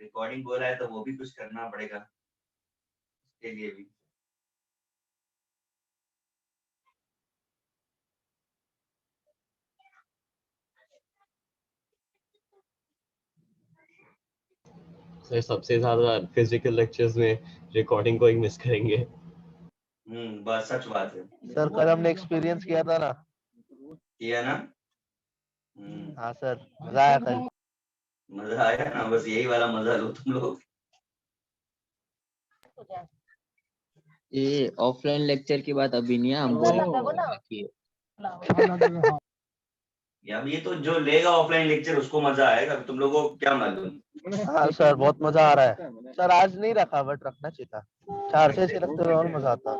Recording बोला है तो वो भी कुछ करना पड़ेगा उसके लिए भी। सर सबसे ज्यादा फिजिकल लेक्चर्स में रिकॉर्डिंग को ही मिस करेंगे। बस सच बात है सर कल हमने एक्सपीरियंस किया था ना। किया ना। हाँ सर मजा आया कल। मजा आया ना, बस यही वाला मजा लो तुम लोग। ये ऑफलाइन लेक्चर की बात अभी नहीं है, हम अब ये तो जो लेगा ऑफलाइन लेक्चर उसको मजा आएगा, तुम लोगों को क्या मालूम। हाँ सर बहुत मजा आ रहा है सर। आज नहीं रखा बट रखना चाहिए था। 4 से 6 रखते हुए और मजा आता।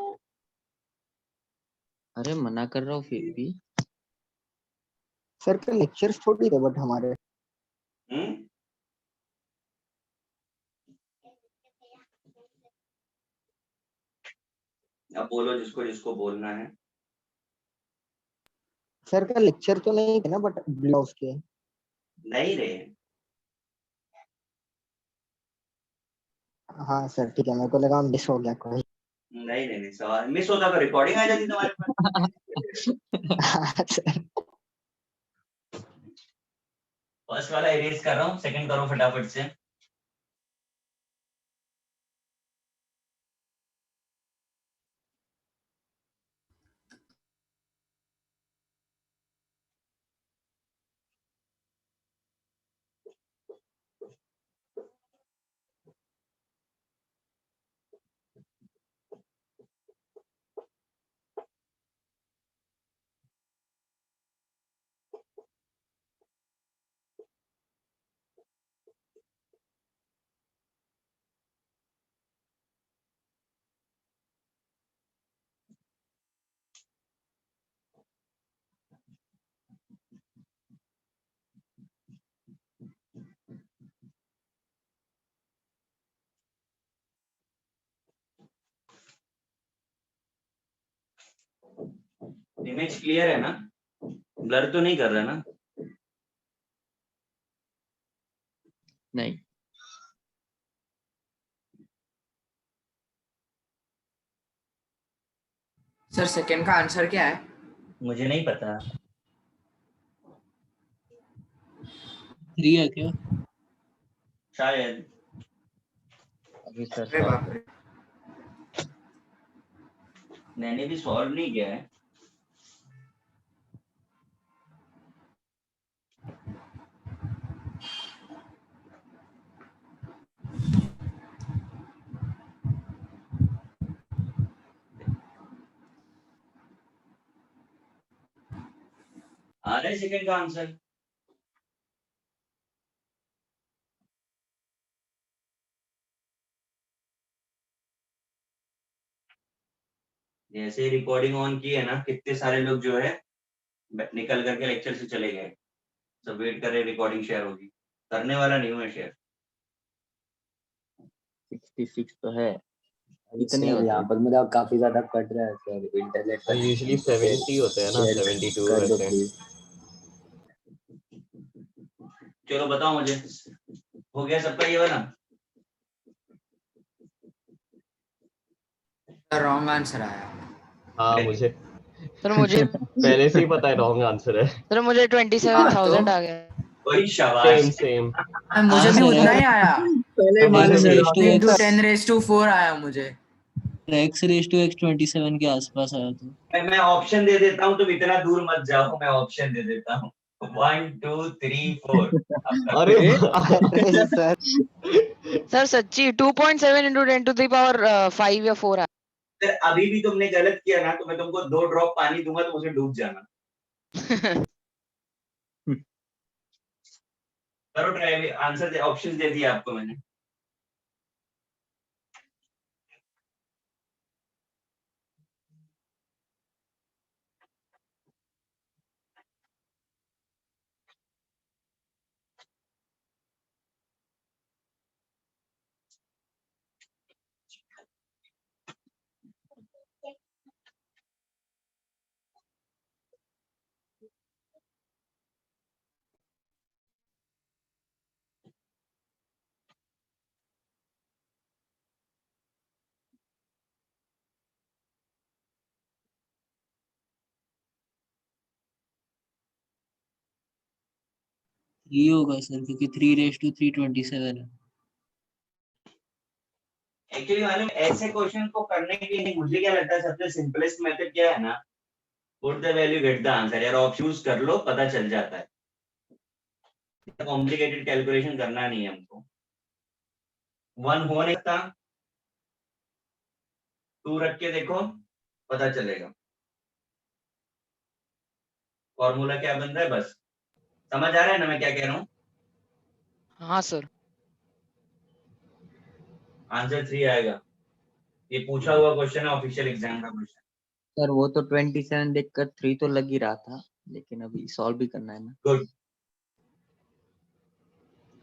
अरे मना कर रहा हूँ फिर भी। सर के लेक्चर्स छोटे थे बट हमारे। अब बोलो जिसको जिसको बोलना है। सर का लेक्चर तो नहीं है ना बट ब्लॉग्स के नहीं रे। हाँ सर ठीक है, मेरे को लगा मिस हो गया कोई। नहीं नहीं नहीं, सवाल मिस होता तो रिकॉर्डिंग आ जाती तुम्हारे पास। फर्स्ट वाला इरेज कर रहा हूँ, सेकंड करो फटाफट से। इमेज क्लियर है ना, ब्लर तो नहीं कर रहा ना। नहीं सर सेकंड का आंसर क्या है? मुझे नहीं पता। 3 है क्या शायद। अभी सर अरे बाप रे, मैंने भी सॉल्व नहीं किया है। आ रहा है सेकंड का आंसर। जैसे रिकॉर्डिंग ऑन की है ना, कितने सारे लोग जो है निकल करके लेक्चर से चले गए। सब वेट कर रहे रिकॉर्डिंग शेयर होगी। करने वाला नहीं हूँ शेयर। 66 तो है, इतने सर यहाँ पर मेरा काफी ज्यादा कट रहा है सर, इंटरनेट तो यूजुअली 70 होते हैं ना, 72 कर दो वैसे। प्लीज। चलो बताओ मुझे, हो गया सबका ये वाला? रॉन्ग आंसर आया। हाँ मुझे सर मुझे पहले से ही पता है रॉन्ग आंसर है। सर मुझे 27,000 आ गया। वही शाबाश। सेम मुझे भी उतना ही आया। पहले x raised to into x 10⁴ आया मुझे। x raised to x 27 के आसपास आया था। मैं ऑप्शन दे देता हूँ, तुम इतना दूर मत जाओ, मैं ऑप्शन दे देता हूँ। 1 2 3 4। अरे सर सर सच्ची 2.7 into 10⁵ या 4 आ। सर अभी भी तुमने गलत किया ना तो मैं तुमको 2 ड्रॉप पानी दूंगा, तुम उसमें डूब जाना। करो ट्राई, आंसर दे, ऑप्शन दे दिया आपको मैंने। ये होगा सर, क्योंकि 3 raised to 327 है। एक्चुअली मालूम ऐसे क्वेश्चन को करने के लिए मुझे क्या लगता है सबसे सिंपलेस्ट मेथड क्या है ना, put the value get the answer. यार ऑप्शन यूज कर लो, पता चल जाता है, कॉम्प्लिकेटेड कैलकुलेशन करना नहीं है हमको। 1 हो नहीं सकता, 2 रख के देखो पता चलेगा फॉर्मूला क्या बन रहा है। बस समझ आ रहा है ना मैं क्या कह रहा हूँ। हाँ सर। आंसर 3 आएगा, ये पूछा हुआ क्वेश्चन है, ऑफिशियल एग्जाम का क्वेश्चन। सर वो तो 27 देखकर 3 तो लग ही रहा था, लेकिन अभी सॉल्व भी करना है ना। गुड।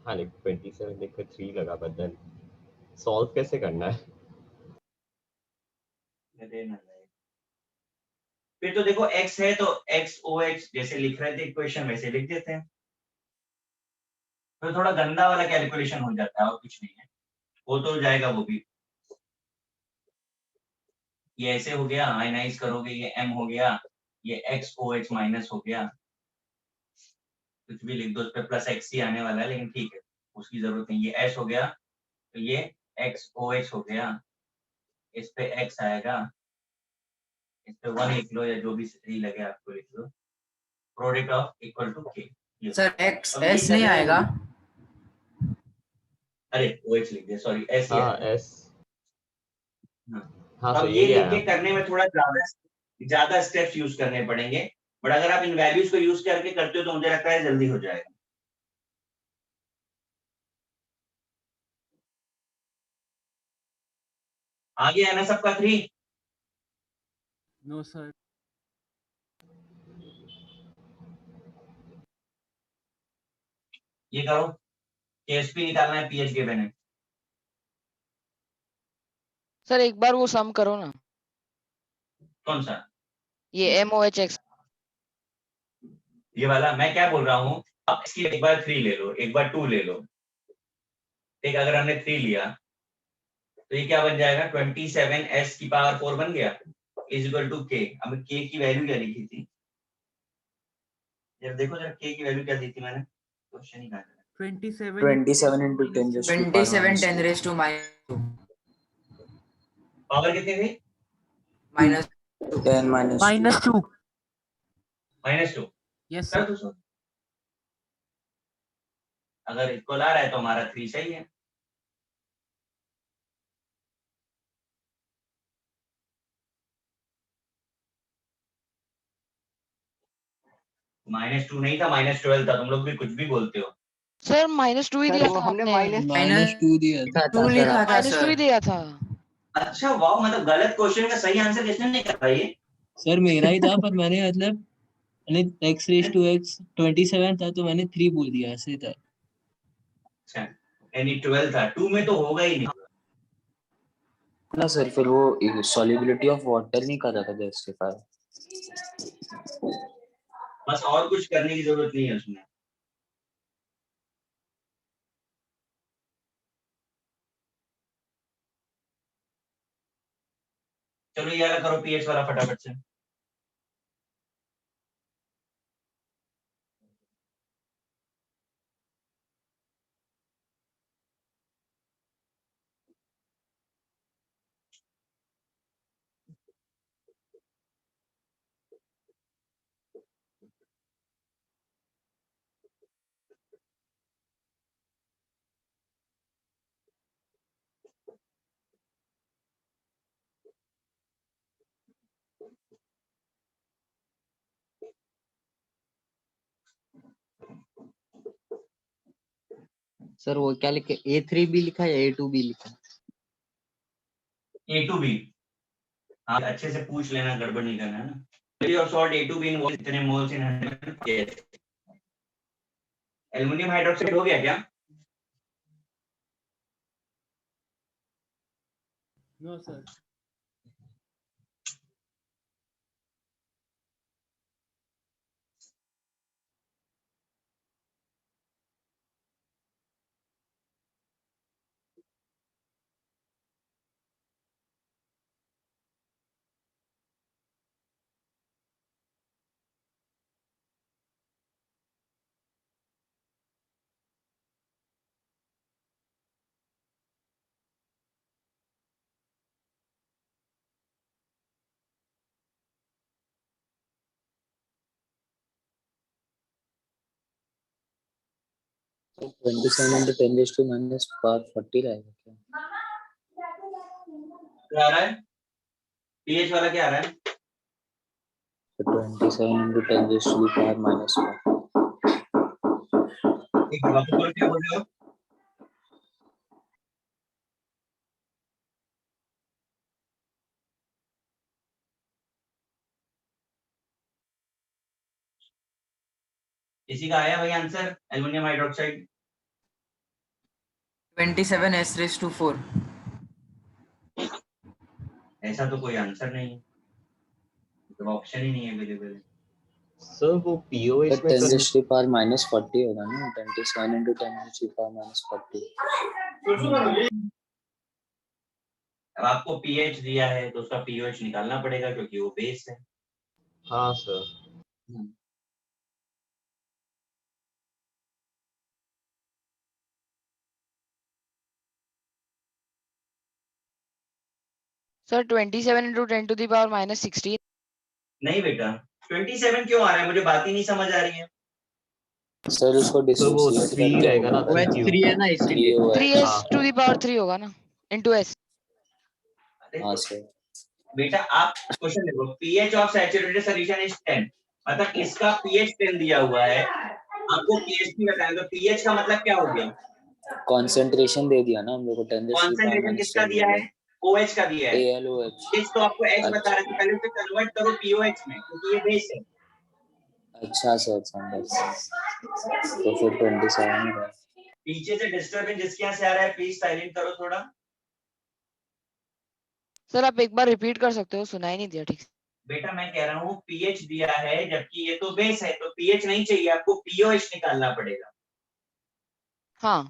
हाँ लेकिन 27 देखकर 3 लगा, बट देन सॉल्व कैसे करना है? फिर तो देखो x है तो x o x जैसे लिख रहे थे इक्वेशन वैसे लिख देते हैं, तो थोड़ा गंदा वाला कैलकुलेशन हो जाता है और कुछ नहीं है, हो तो जाएगा वो भी। ये ऐसे हो गया, आयनाइज करोगे ये m हो गया, ये x o h माइनस हो गया, कुछ भी लिख दो, उस पर प्लस x ही आने वाला है, लेकिन ठीक है उसकी जरूरत नहीं। ये s हो गया तो ये x o h हो गया, इस पे x आएगा, इस पे 1 लिख लो या जो भी सही लगे आपको लिख लो, product of equal to k। Sir X अब ये एस नहीं करने में आएगा। अरे OH लिख दिया, सॉरी S ही हाँ आएगा। एस। हाँ अब सर ये यही लिख आया। के करने में थोड़ा ज्यादा स्टेप्स यूज करने पड़ेंगे, बट अगर आप इन वैल्यूज को यूज करके करते हो तो मुझे लगता है जल्दी हो जाएगा। आ गया है ना सबका 3? No sir. ये करो, KSP निकालना है, PH गिवन है। सर एक बार वो सम करो ना, कौन सा? ये MOHX। ये वाला मैं क्या बोल रहा हूँ, अब इसकी एक बार 3 ले लो, एक बार 2 ले लो। ठीक, अगर हमने 3 लिया तो ये क्या बन जाएगा, 27s की पावर 4 बन गया इज इक्वल टू k। अब k की वैल्यू क्या लिखी थी, जब देखो जरा k की वैल्यू क्या दी थी मैंने, क्वेश्चन ही कहा था। 27 into 10 raised to 27 10 raised to -2 power कितनी थी? -2 10 minus -2। -2। यस कर सर। दो सर, अगर इक्वल आ रहा है तो हमारा 3 सही है। -2 नहीं था, -12 था, तुम लोग भी कुछ भी बोलते हो। सर -2 ही सर दिया वो था हमने आपने। -2 दिया था। 2 लिखा था -2 ही सर। दिया था। अच्छा वाह, मतलब गलत क्वेश्चन का सही आंसर किसने नहीं कर पाई ये? सर मेरा ही था, पर मैंने मतलब x raised to x 27 था तो मैंने 3 बोल दिया, ऐसे था। अच्छा, यानी 12 था, 2 में तो होगा ही नहीं। ना सर, फिर वो सॉल्युबिलिटी ऑफ वाटर नहीं कहा जाता जस्टिफाई। बस और कुछ करने की जरूरत नहीं है उसमें। चलो ये वाला करो, पीएच वाला फटाफट से। सर वो क्या लिखे, A3B लिखा या A2B लिखा? A to B। हाँ अच्छे से पूछ लेना, गड़बड़ नहीं करना है ना। और सॉल्ट A to B इन इतने मोल्स इन 100। एल्युमिनियम हाइड्रोक्साइड हो गया क्या? No sir. 27 into 10 raised to minus power 40 रहेगा क्या? क्या आ रहा है? pH वाला क्या आ रहा है? तो 27 into 10 raised to the power minus 4. एक वापस बोलो क्या बोल रहे हो? किसी का आया भाई answer? Aluminium hydroxide 27 s raised to 4. ऐसा तो कोई आंसर नहीं है, तो ऑप्शन ही नहीं है अवेलेबल। सर वो पीओएच But में 10 raised to the power minus 40 होगा ना? 27 into 10 raised to the power minus 40. अब आपको pH दिया है तो उसका pOH निकालना पड़ेगा क्योंकि वो बेस है। हाँ sir. Sir, 27 into 10 to the power minus 16. नहीं बेटा 27 क्यों आ रहा है? मुझे बात ही नहीं समझ आ रही है। सर उसको तो वो डिसोसिएट 3 रहेगा ना, OH 3 3 है ना इसलिए। 3s हाँ। to the power 3 होगा ना into s. अरे हाँ तो सर। बेटा आप क्वेश्चन देखो, pH of saturated solution is 10, मतलब इसका pH 10 दिया हुआ है, आपको pH भी बताएंगे, तो pH का मतलब क्या हो गया? कंसंट्रेशन दे दिया ना हम लोग को 10 raised to the power concentration minus किसका 10 दिया है? OH का दिया है। ALOH। H तो आपको H बता रहा है, तो पहले उसे कन्वर्ट करो POH में क्योंकि ये बेस है। अच्छा सर समझ। तो फिर 27 है। पीछे से डिस्टर्बेंस जिसके यहाँ से आ रहा है प्लीज साइलेंट करो थोड़ा। सर आप एक बार रिपीट कर सकते हो, सुनाई नहीं दिया ठीक से। बेटा मैं कह रहा हूँ pH दिया है जबकि ये तो बेस है, तो pH नहीं चाहिए आपको, POH निकालना पड़ेगा, हाँ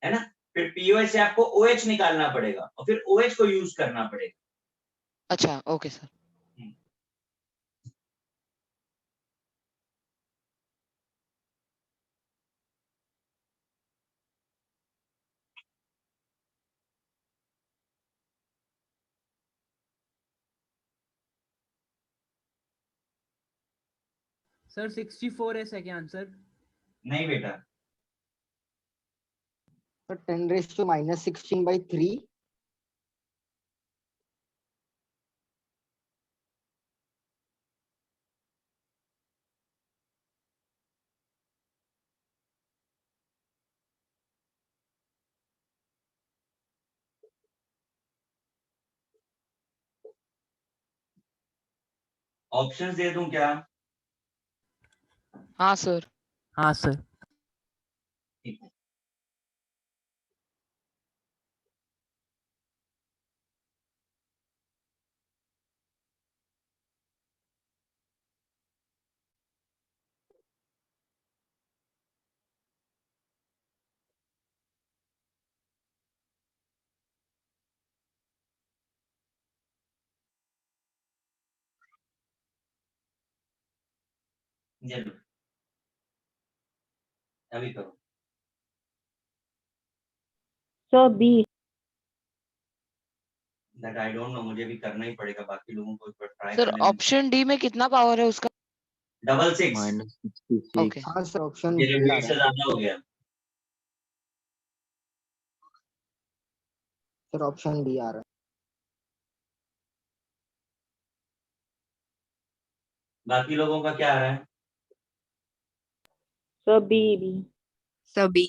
है ना? फिर POH से आपको OH निकालना पड़ेगा और फिर OH को यूज करना पड़ेगा। अच्छा ओके सर। सर 64s है क्या आंसर? नहीं बेटा, तो 10 raised to minus 16 by 3. Options दे दूं क्या? हाँ सर। हाँ सर। ठीक है। जरूर अभी करो। Sir B. That I don't know, मुझे भी करना ही पड़ेगा, बाकी लोगों को एक बार ट्राई सर करने में। ऑप्शन डी में कितना पावर है उसका? 66 minus 66। ओके हाँ सर ऑप्शन ये बी आ रिपीट से रहा है। ज्यादा हो गया। सर ऑप्शन बी आ रहा है। बाकी लोगों का क्या आ रहा है? Sir B B. सभी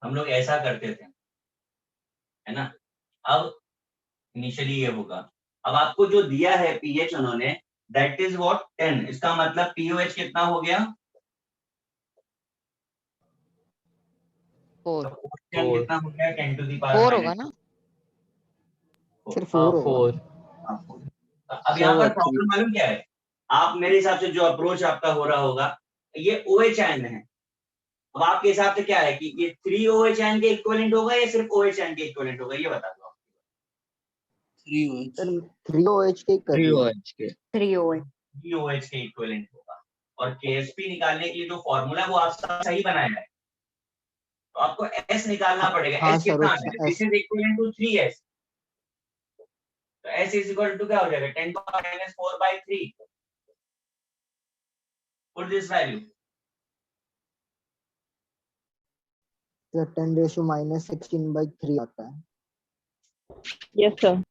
हम लोग ऐसा करते थे, है ना? अब इनिशियली ये होगा, अब आपको जो दिया है पीएच उन्होंने, दैट इज व्हाट 10, इसका मतलब पीओएच कितना हो गया? 4 तो OH कितना हो गया? 10 टू द पावर 4 माइनस होगा ना? सिर्फ हाँ 4 होगा। 4। अब यहाँ पर प्रॉब्लम मालूम क्या है? आप मेरे हिसाब से जो अप्रोच आपका हो रहा होगा, ये OH आयन है। अब आपके हिसाब से क्या है कि ये 3 OH आयन के इक्विवेलेंट होगा या सिर्फ OH आयन के इक्विवेलेंट होगा, ये बता दो। 3OH। सर 3 OH के 3 करीब है। OH के। 3 OH। 3 OH के इक्विवेलेंट होगा। और KSP निकालने के लिए जो फॉर्मूला है वो आप सही बनाया है, तो आपको S निकालना पड़ेगा। हाँ S सर, कितना आ उसमें जाएगा? This S is equivalent to 3S, तो S इज इक्वल टू क्या हो जाएगा? 10 पावर -4/3। पुट दिस वैल्यू, 10⁻⁻16/3 आता है। Yes, sir.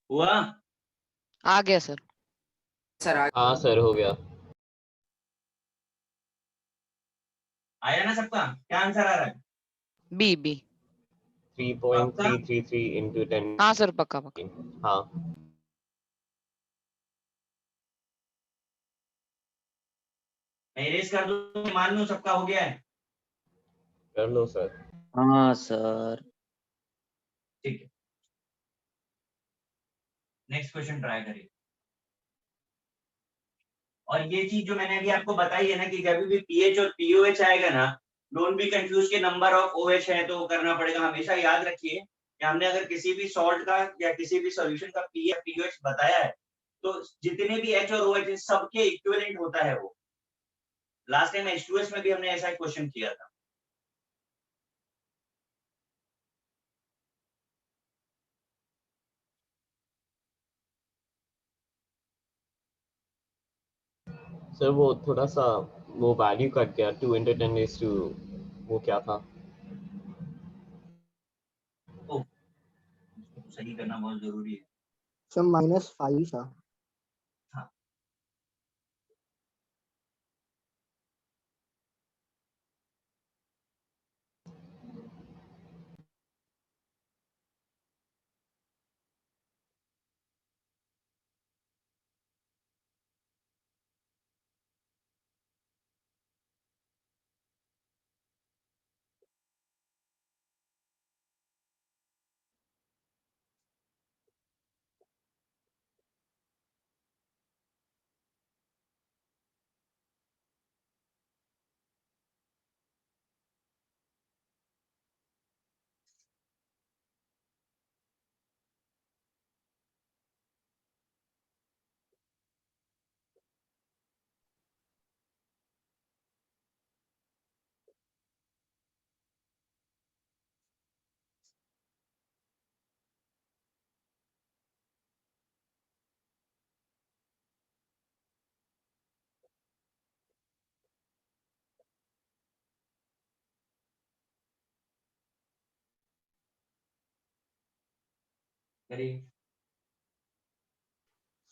हुआ? आ गया सर। सर हाँ सर, हो गया। आया ना सबका? क्या आंसर आ रहा है? बी। 3.333 into 10। हाँ सर, पक्का पक्का। हाँ मैं इरेज कर दूं, मान लूं सबका हो गया है? कर लो सर। हाँ सर। ठीक है, नेक्स्ट क्वेश्चन ट्राई करिए। और ये चीज जो मैंने अभी आपको बताई है ना कि जब भी पीएच और पीओएच आएगा ना, डोंट बी कंफ्यूज के नंबर ऑफ ओएच है तो करना पड़ेगा। हमेशा याद रखिए कि हमने अगर किसी भी सॉल्ट का या किसी भी सॉल्यूशन का पी या पीओएच बताया है तो जितने भी एच और ओएच सबके इक्विवेलेंट होता है वो। लास्ट टाइम H2S में भी हमने ऐसा ही क्वेश्चन किया था। सर वो थोड़ा सा वो वैल्यू कट गया, 2 into 10 raised to वो क्या था? ओ, इसको सही करना बहुत जरूरी है। सर -5 था। हाँ, करिए।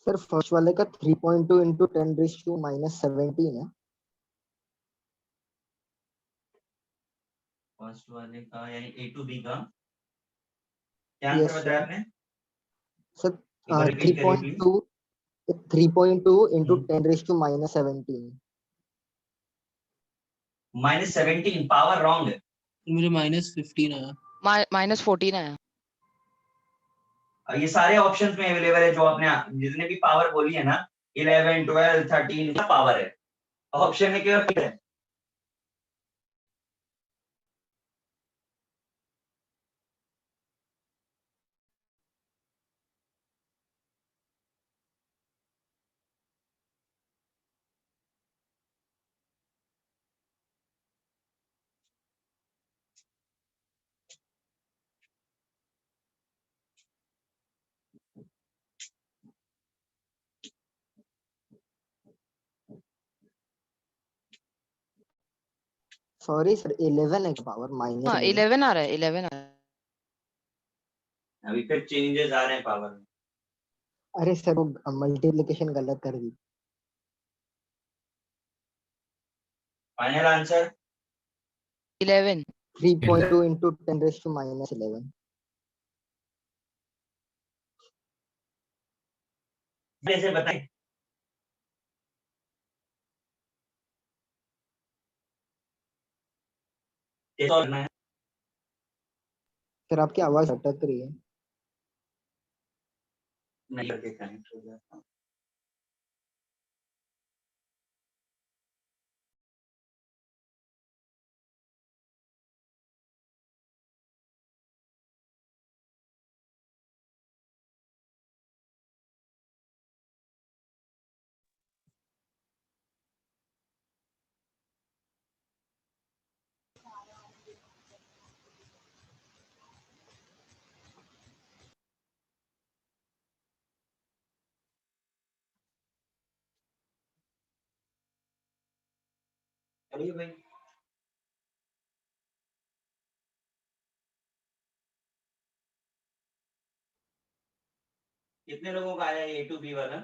सर फर्स्ट वाले का 3.2 into 10⁻⁻17 है। फर्स्ट वाले का यानी A to B का क्या यस आंसर बताया सर। आपने? सर एक बार रिपीट करिए प्लीज। 3.2 into 10⁻⁻17। -17 पावर रॉन्ग है। मुझे -15 आया। -14 आया। ये सारे ऑप्शंस में अवेलेबल है जो आपने जितने भी पावर बोली है ना, 11 12 13 का पावर है। ऑप्शन में केवल फिट है। सॉरी सर 11 है पावर हाँ, -7 नहीं। 11 आ रहा है, 11 आ रहा है। अभी फिर चेंजेस आ रहे हैं पावर में। अरे सर वो मल्टीप्लिकेशन गलत कर दी। Final answer 11. 3.2 into 10 raised to minus 11. कैसे बताएं? ये तो करना है। सर आपकी आवाज अटक रही है। नहीं करके कनेक्ट हो जाता। चलिए भाई, कितने लोगों का आया ए टू बी वाला?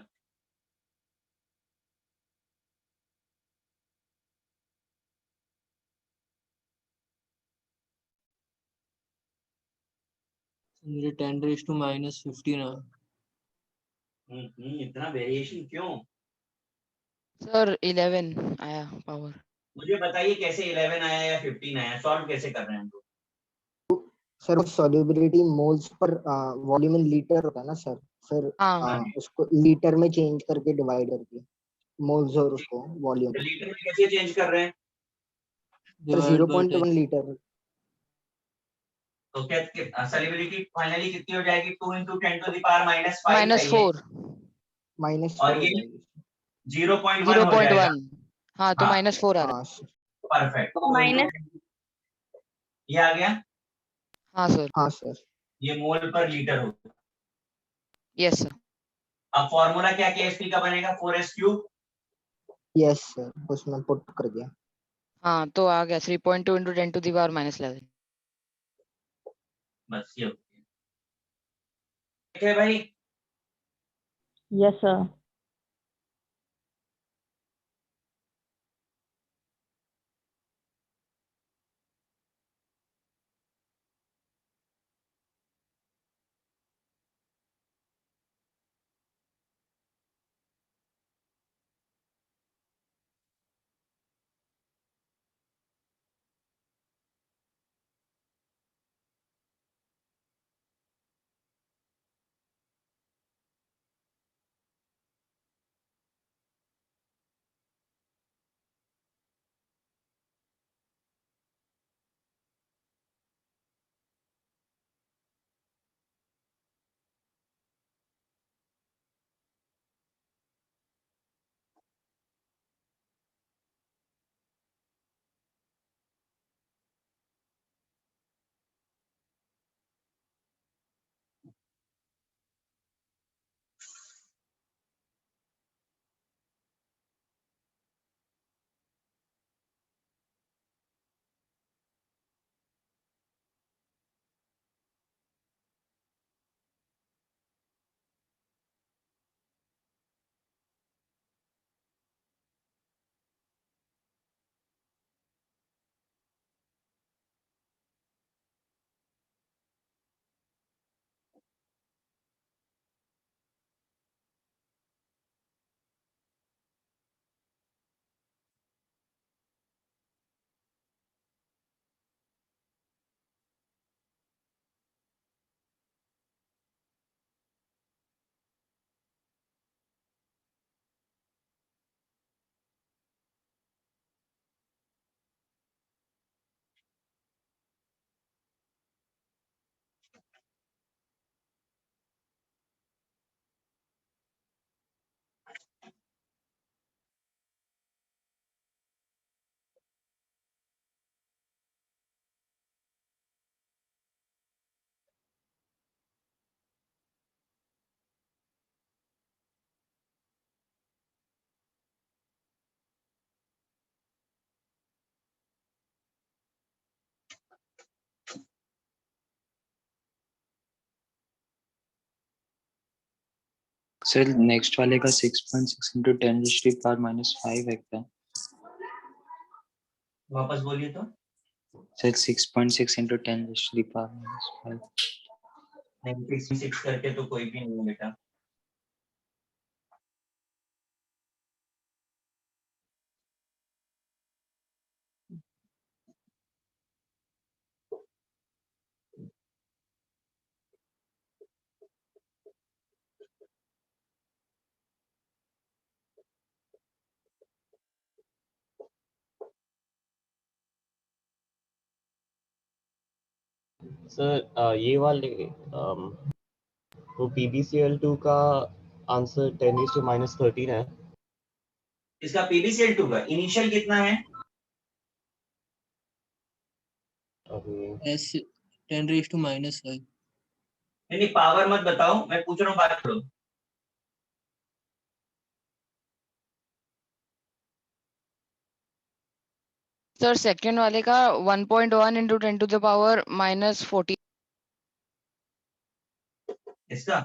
मेरे 10 रेज टू माइनस 15 है। इतना वेरिएशन क्यों? Sir, 11 आया power. मुझे बताइए कैसे 11 आया या 15 आया, सॉल्व कैसे कर रहे हैं हम लोग? सर वो solubility moles per volume in litre होता है ना सर, फिर हाँ उसको लीटर में चेंज करके डिवाइड करके मोल्स और उसको वॉल्यूम लीटर में कैसे चेंज कर रहे हैं? Sir divide by 0.1 litre. तो क्या सॉल्युबिलिटी फाइनली कितनी हो जाएगी? 2 into 10 to the power minus 5 -4. Minus और 4 हो ये जाएगी। 0.1 हो जाएगा। 0.1. हाँ तो हाँ -4 आ रहा है. हाँ सर। परफेक्ट। तो माइनस ये आ गया, हाँ सर. हाँ सर। ये मोल पर लीटर होगा। Yes sir. अब फॉर्मूला क्या KSP का बनेगा? 4s cube. यस सर उसमें पुट कर दिया। हाँ तो आ गया 3.2 into 10 to the power -11. बस ये हो गया। ठीक है भाई, यस सर। सर नेक्स्ट वाले का 6.6 into 10⁻⁻⁵ है क्या? वापस बोलिए तो। सर 6.6 into 10⁻⁵ नहीं 6 करके तो कोई भी नहीं है बेटा। सर ये वाले वो PbCl2 का आंसर 10⁻⁻13 है। इसका PbCl2 का इनिशियल कितना है? अभी S 10⁻⁻5। नहीं पावर मत बताओ, मैं पूछ रहा हूँ, बात करो। सर सेकंड वाले का 1.1 into 10⁻⁻14। इसका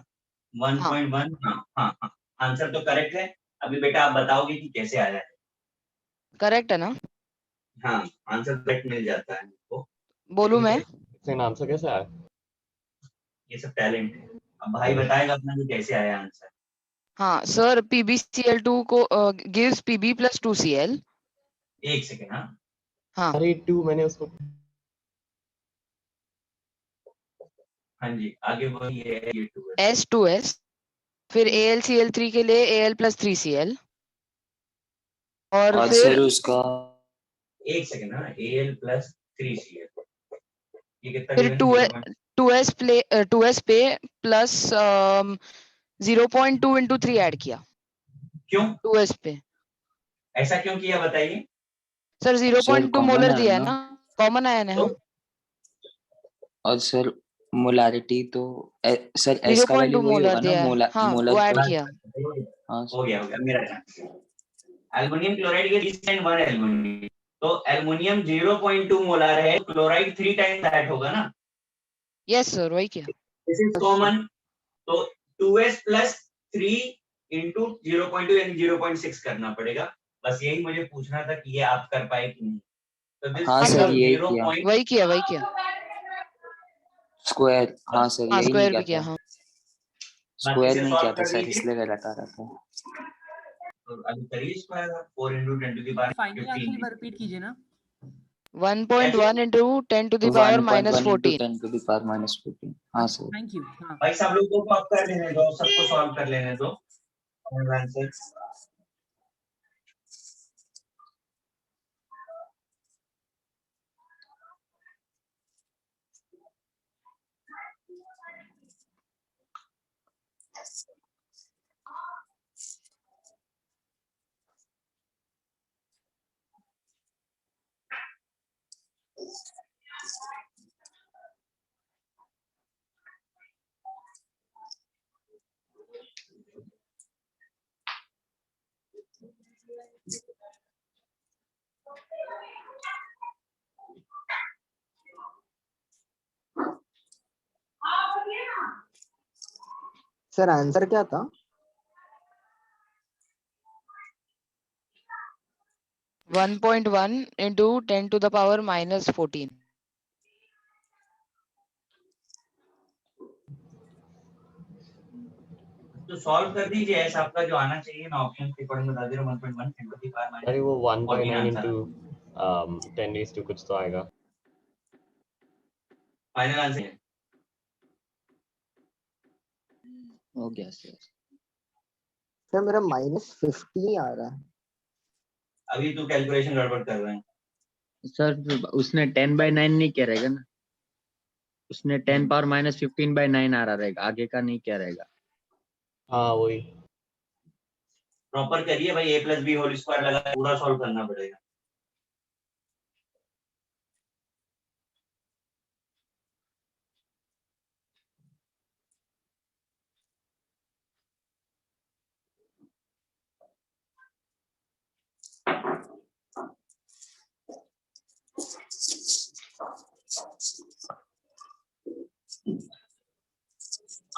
1.1। हाँ, आंसर तो करेक्ट है। अभी बेटा आप बताओगे कि कैसे आया है। करेक्ट है ना? हाँ, आंसर करेक्ट मिल जाता है आपको। बोलूं मैं? इसका आंसर कैसे आया? ये सब टैलेंट है। अब भाई बताएगा अपना कि कैसे आया आंसर। हाँ सर, PbCl2 को gives Pb plus 2Cl। एक सेकेंड। हाँ अरे 2 मैंने उसको हाँ जी, आगे बोलिए। ये 2 है। S2S, फिर AlCl3 के लिए Al plus 3Cl, और और फिर सर उसका एक सेकेंड। Al plus 3Cl, ये कितना फिर गिवन है? 2S पे प्लस 0.2 into 3 ऐड किया क्यों 2S पे। ऐसा क्यों किया बताइए? सर सर 0.2 कॉमन मोलर है दिया है ना, ना, कॉमन आयन है। तो हाँ, और सर मोलारिटी तो सर एस का वैल्यू 0.2 वही मोलर होगा ना, दिया है। हाँ, वो मोलर ऐड तो। किया। हाँ हो गया मेरा टर्न। एल्युमिनियम क्लोराइड के 3.1 एल्युमिनियम, तो एल्युमिनियम 0.2 मोलार है, क्लोराइड 3 टाइम्स ऐड होगा ना। यस सर, वही किया। This is common. तो 2s plus 3 into 0.2 यानी 0.6 करना पड़ेगा। बस यही मुझे पूछना था कि ये आप कर पाए कि नहीं। तो दिस हाँ हाँ सर सर, यही 0. किया, वही किया, वही किया। स्क्वायर। हाँ सर हाँ, यही नहीं स्क्वायर किया भी किया। था, हाँ बाकी स्क्वायर से नहीं सॉल्व किया था कर सर, लीजिए। इसलिए गलत आ रहा था। तो अभी करिए square 4 into 10 to the power final answer 15। एक बार रिपीट कीजिए ना। 1.1 into 10 to the power 1.1 minus into 14। 10⁻⁻14। हाँ सर। Thank you. हाँ भाई सब लोगों को आप कर लेने दो, सबको सॉल्व कर लेने दो आंसर। सर आंसर क्या था? 1.1 into 10 to the power minus 14। तो सॉल्व कर दीजिए। ऐसा आपका जो आना चाहिए ना, ऑप्शन पेपर में बता दे रहा हूं 1.1 10 to the power minus अरे वो 14 1/9 आंसर into 10 raised to कुछ तो आएगा। फाइनल आंसर है। हो गया सर। सर मेरा -15 आ रहा है। अभी तू कैलकुलेशन गड़बड़ कर रहा है। सर उसने 10/9 नहीं किया रहेगा ना, उसने 10 पावर -15/9 आ रहा रहेगा, आगे का नहीं किया रहेगा। हाँ वही। प्रॉपर करिए भाई, a plus b whole square लगा पूरा सॉल्व करना पड़ेगा।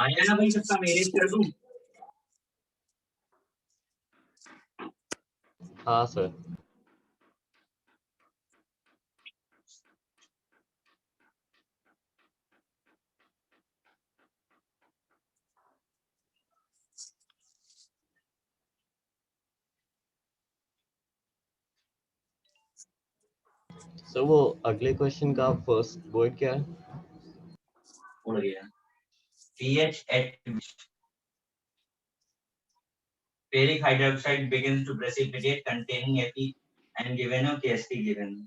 आया ना भाई सबका, मैनेज कर दूं? हाँ सर। सर वो अगले क्वेश्चन का फर्स्ट वर्ड क्या है? उड़ गया। pH at which ferric hydroxide begins to precipitate containing Fe and given हो KST given।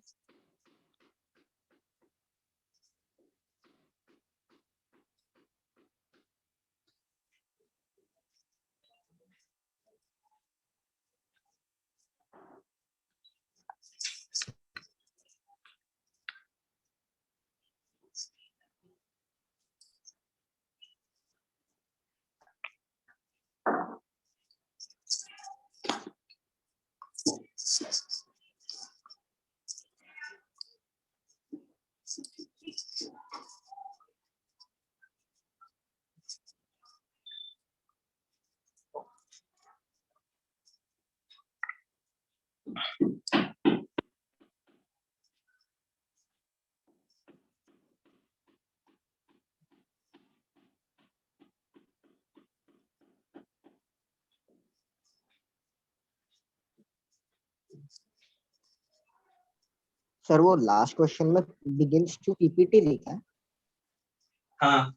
सर वो लास्ट क्वेश्चन में बिगिंस टू पीपीटी लिखा है। हाँ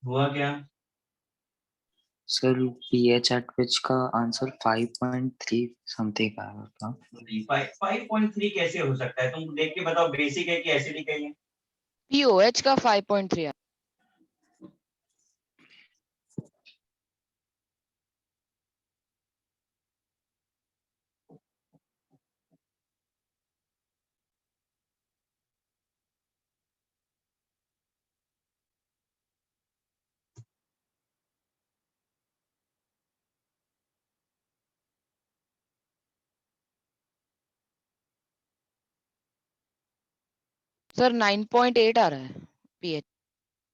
हुआ क्या? सर pH at which का आंसर 5.3 समथिंग आया था। 5.3 कैसे हो सकता है? तुम देख के बताओ, बेसिक है कि एसिडिक है ये? पीओएच का 5.3 है। सर 9.8 आ रहा है पीएच।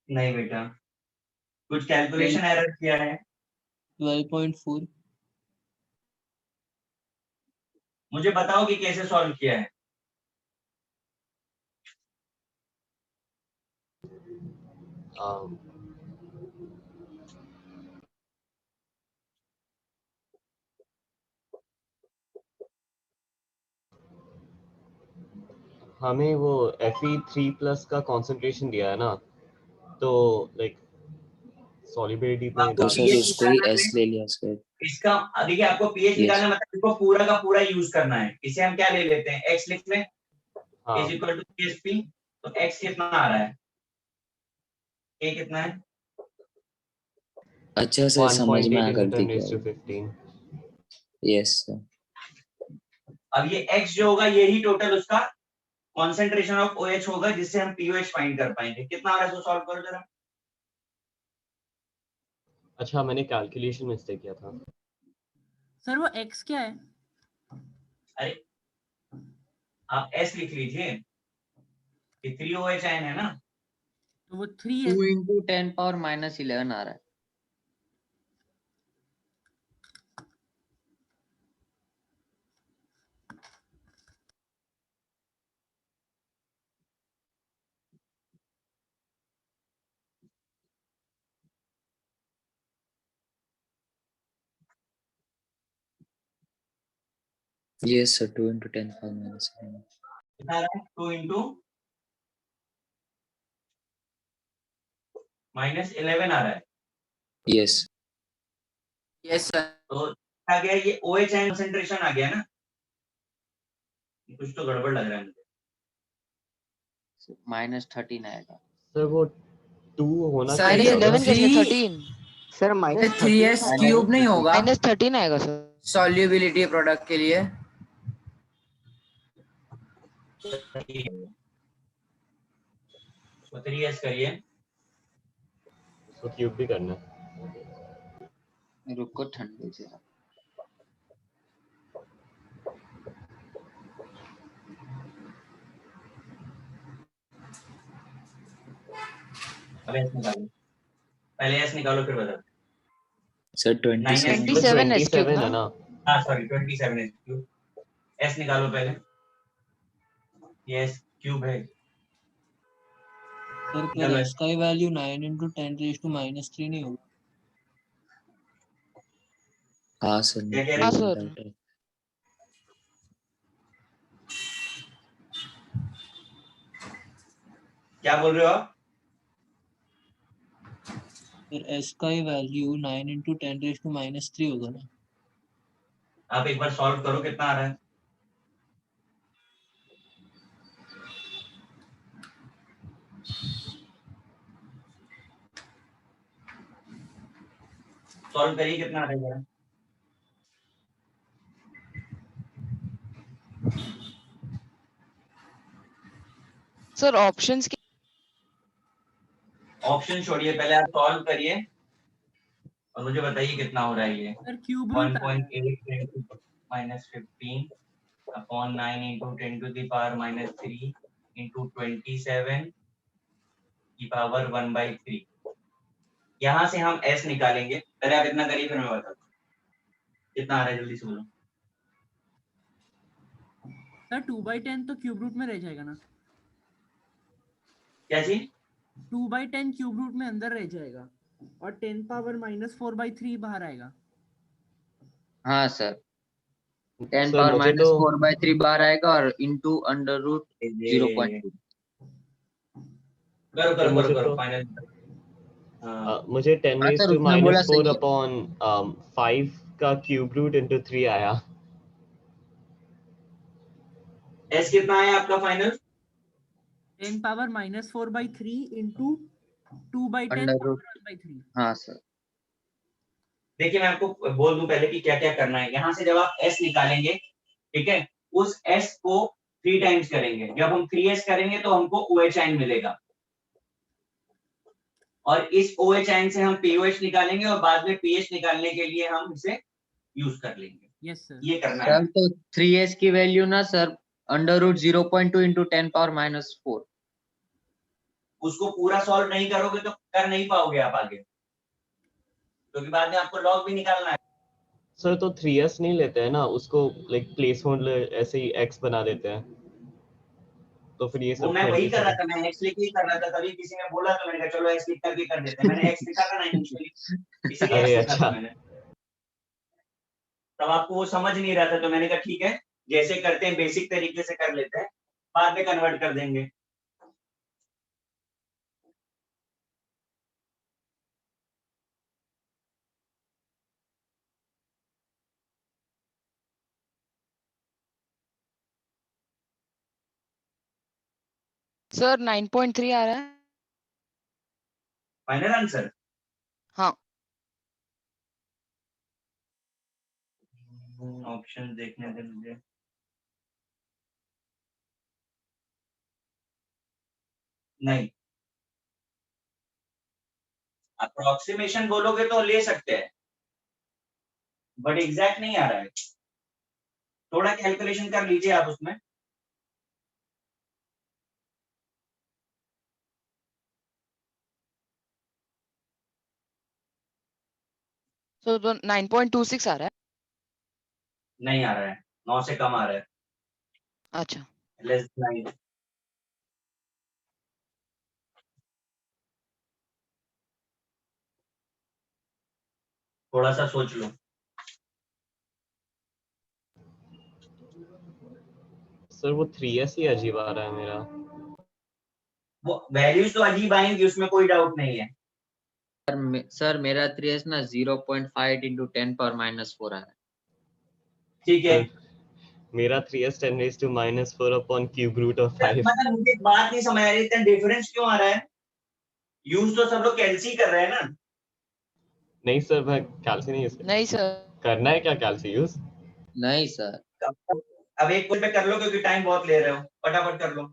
नहीं बेटा, कुछ कैलकुलेशन एरर किया है। 12.4। मुझे बताओ कि कैसे सॉल्व किया है। हमें वो Fe3+ का कंसंट्रेशन दिया है ना, तो लाइक सॉल्युबिलिटी पे आपको तो डाल सर pH उसको ही निकालना S है। ले लिया सर। इसका देखिए, आपको pH Yes. निकालना मतलब इसको पूरा का पूरा यूज करना है। इसे हम क्या ले लेते हैं, x लिख लें, हाँ is equal to PSP। तो x कितना आ रहा है, a कितना है? अच्छा सर, समझ में 1.8 आ into गलती 10 क्या raised to है। 15। Yes sir. अब ये x जो होगा यही टोटल उसका कॉन्सेंट्रेशन ऑफ OH होगा, जिससे हम pOH फाइंड कर पाएंगे। कितना आ रहा है, इसको सॉल्व करो जरा। अच्छा, मैंने कैलकुलेशन मिस्टेक किया था। सर वो x क्या है? अरे आप S लिख लीजिए, ये 3OH आयन है ना। तो वो 3 है। 2 into 10 power minus 11 आ रहा है। Yes, sir. 2 into 10 power minus 11. कितना आ रहा है? 2 into -11 आ रहा है। Yes. Yes, sir. तो आ गया ये OH आयन कंसंट्रेशन आ गया ना, कुछ तो गड़बड़ लग रहा है मुझे। -13 आएगा। सर वो 2 होना Sir, अरे चाहिए ये होगा। 11 कैसे? 3 13 सर माइनस 3s क्यूब नहीं होगा -13 आएगा सर। सॉल्युबिलिटी प्रोडक्ट के लिए। तो 3s करिए। तो क्यूब भी करना है। रुको ठंडे से। अब s निकालो, पहले s निकालो फिर बताओ। Sir, 9s 27. 27 s क्यूब 27 ना? है ना? हाँ सॉरी 27 s क्यूब। s निकालो पहले, ये s क्यूब है। सर पर निकालो s का वैल्यू 9 into 10⁻³ नहीं होगा। हाँ सर, क्या कह रहे हाँ हैं? सर। डाउट है। क्या बोल रहे हो आप? फिर s का वैल्यू 9 into 10⁻³ होगा ना? आप एक बार सॉल्व करो कितना आ रहा है। सॉल्व करिए कितना आ रहा है जरा। सर ऑप्शंस के ऑप्शन छोड़िए, पहले आप सॉल्व करिए और मुझे बताइए कितना हो रहा है ये। सर क्यूब रूट आ रहा है। 1.8 -15 अपॉन 9 into 10⁻³ into 27 की पावर 1/3। यहाँ से हम s निकालेंगे। पहले आप इतना करिए फिर मैं बताता हूँ कितना आ रहा है, जल्दी से बोलो। सर 2/10 तो क्यूब रूट में रह जाएगा ना? क्या चीज? 2/10 क्यूब रूट में अंदर रह जाएगा और 10 पावर -4/3 बाहर आएगा। हाँ सर, 10 सर पावर मुझे तो -4/3 बाहर आएगा और इंटू अंडर रूट 0.2। करो सर करो करो मुझे करो तो फाइनल। हाँ मुझे 10 हाँ raised सर, to उसने बोला -4 सही है। अपॉन 5 का क्यूब रूट into 3 आया। s कितना है आपका final? 10 power -4/3 into 2/10 under root. Power 1/3। हाँ सर। देखिए मैं आपको बोल दूं पहले कि क्या क्या करना है। यहाँ से जब आप s निकालेंगे, ठीक है, उस s को 3 टाइम्स करेंगे। जब हम 3s करेंगे तो हमको OH आयन मिलेगा और इस OH आयन से हम POH निकालेंगे और बाद में pH निकालने के लिए हम इसे यूज कर लेंगे। Yes sir. ये करना है। सर तो 3s की वैल्यू ना sir under root 0.2 into 10 power -4। उसको पूरा सॉल्व नहीं करोगे तो कर नहीं पाओगे आप आगे, क्योंकि बाद में आपको लॉग भी निकालना है। सर तो 3s नहीं लेते हैं ना, उसको लाइक प्लेस होल्डर ऐसे ही x बना देते हैं, तो फिर ये वो सब मैं वही कर रहा 27। था, मैं x लिख के ही कर रहा था। तभी किसी ने बोला तो मैंने कहा चलो x लिख करके कर देते हैं। मैंने x लिखा था ना इनिशियली, इसीलिए अरे x लिखा था अच्छा। मैंने। तब आपको वो समझ नहीं रहा था तो मैंने कहा ठीक है, जैसे करते हैं बेसिक तरीके से कर लेते हैं, बाद में कन्वर्ट कर देंगे। सर 9.3 आ रहा है। Final answer? हाँ। ऑप्शन देखने दे मुझे। नहीं, अप्रोक्सीमेशन बोलोगे तो ले सकते हैं, बट एग्जैक्ट नहीं आ रहा है। थोड़ा कैलकुलेशन कर लीजिए आप उसमें। . So तो 9.26 आ रहा है. नहीं आ रहा है, 9 से कम आ रहा है, अच्छा. लेस 9। थोड़ा सा सोच लो. सर वो 3s ही अजीब आ रहा है मेरा। वो वैल्यूज तो अजीब आएंगी, उसमें कोई डाउट नहीं है. सर मेरा 3s ना 0.5 into 10 power minus 4 आ रहा है। ठीक है. मेरा 3s 10⁻⁻4 upon cube root of 5। मतलब मुझे एक बात नहीं समझ आ रही, इतना डिफरेंस क्यों आ रहा है? यूज तो सब लोग कैलसी कर रहे हैं ना. नहीं सर, मैं कैलसी नहीं यूज नहीं सर. करना है क्या कैलसी यूज? नहीं सर। अब एक कॉल पे कर लो, क्योंकि टाइम बहुत ले रहे हो, फटाफट कर लो.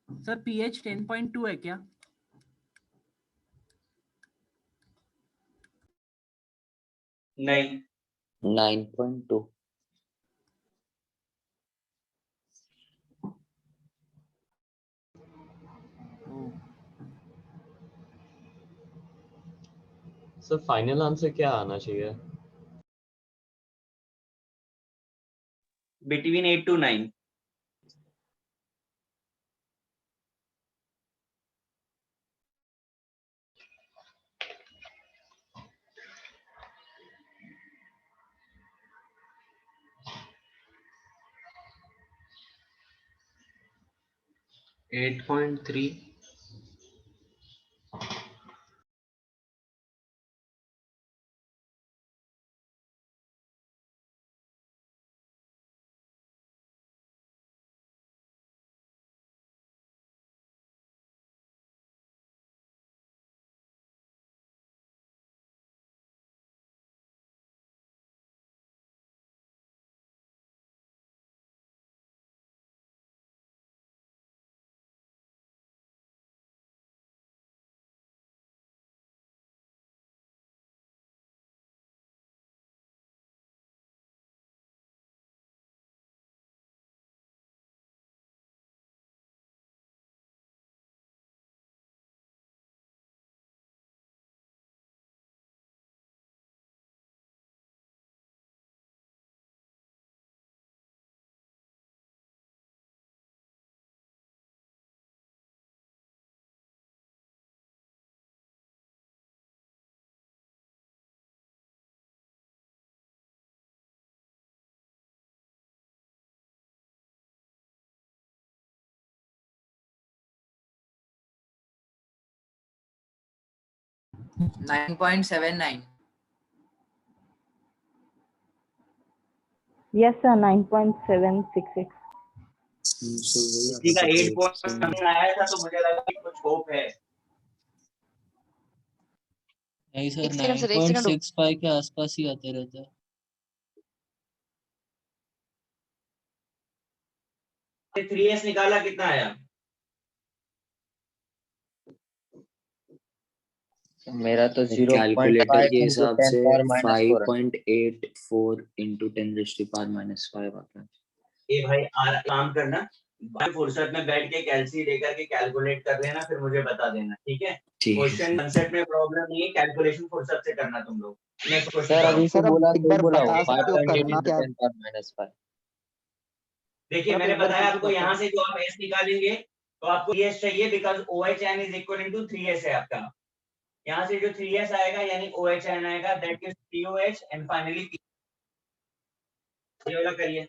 सर pH 10.2 है क्या? नहीं. 9.2। सर फाइनल आंसर क्या आना चाहिए? Between 8 to 9. Eight point three. Nine 9.79। Yes, sir. 9.766. So वही इसी का आता था 8 पॉइंट आया था तो मुझे लगा कि कुछ होप है। नहीं सर, एक सेकंड, 9.65 के आसपास ही आते रहता है। 3s निकाला कितना आया? मेरा तो कैलकुलेटर 0.5 के into हिसाब 10 से power minus 4 है। 5.84 into 10⁻⁻5 आता है। ए भाई काम करना, भाई फुर्सत में बैठ के कैलसी लेकर के कैलकुलेट कर लेना, फिर मुझे बता देना, ठीक है? ठीक है क्वेश्चन कंसेप्ट में प्रॉब्लम नहीं है, कैलकुलेशन फुर्सत से करना तुम लोग। नेक्स्ट क्वेश्चन सर करो। अभी से सर अब बोला एक तो बार बोला बता हूँ सकते हो 5.8 करना into क्या? 10 power minus 5। देखिए सर मैंने एक बार बताया फिर से आपको, यहाँ से जो आप एस निकालेंगे तो आपको एस चाहिए, because O H N is equal to 3s है आपका। यहाँ से जो 3s आएगा यानी ओ एच एन आएगा, that is T O H, and finally ये वाला करिए।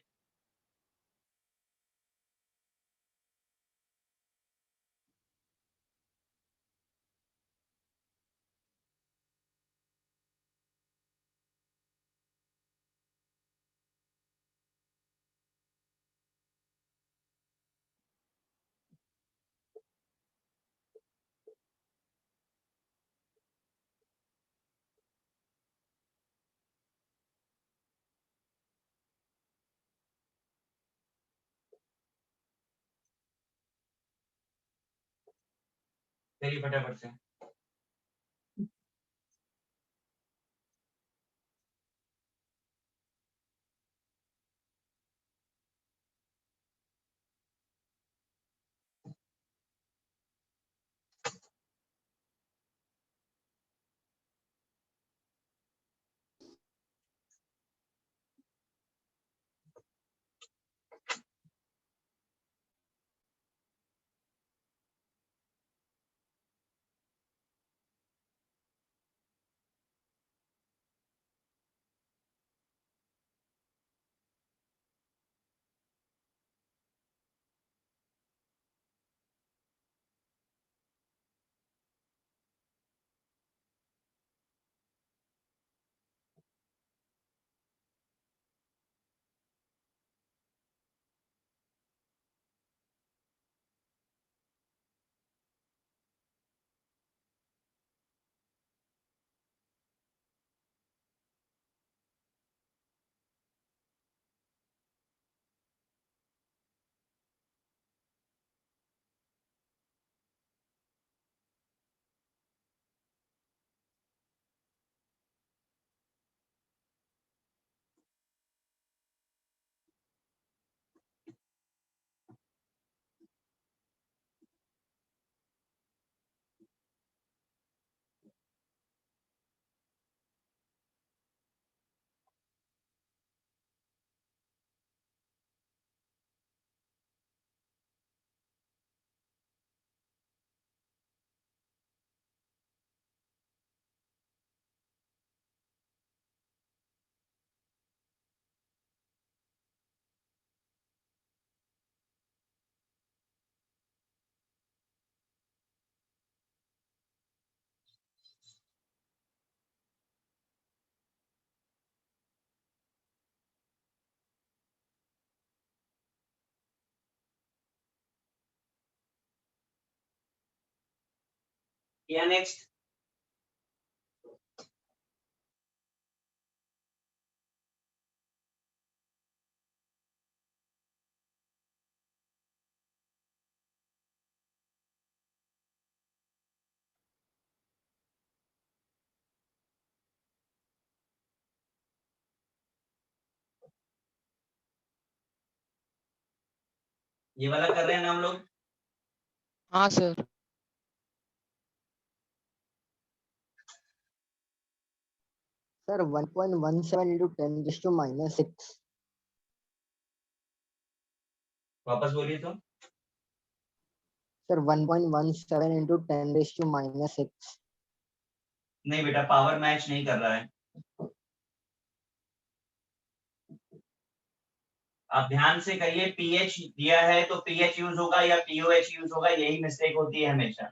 चलिए फटाफट से। या नेक्स्ट। ये वाला कर रहे हैं ना हम लोग। हाँ सर। Sir 1.17 into 10⁻⁻6। वापस बोलिए तो। Sir 1.17 into 10⁻⁻6। नहीं बेटा, पावर मैच नहीं कर रहा है। आप ध्यान से करिए, पीएच दिया है तो पीएच यूज होगा या पीओएच यूज होगा, यही मिस्टेक होती है हमेशा।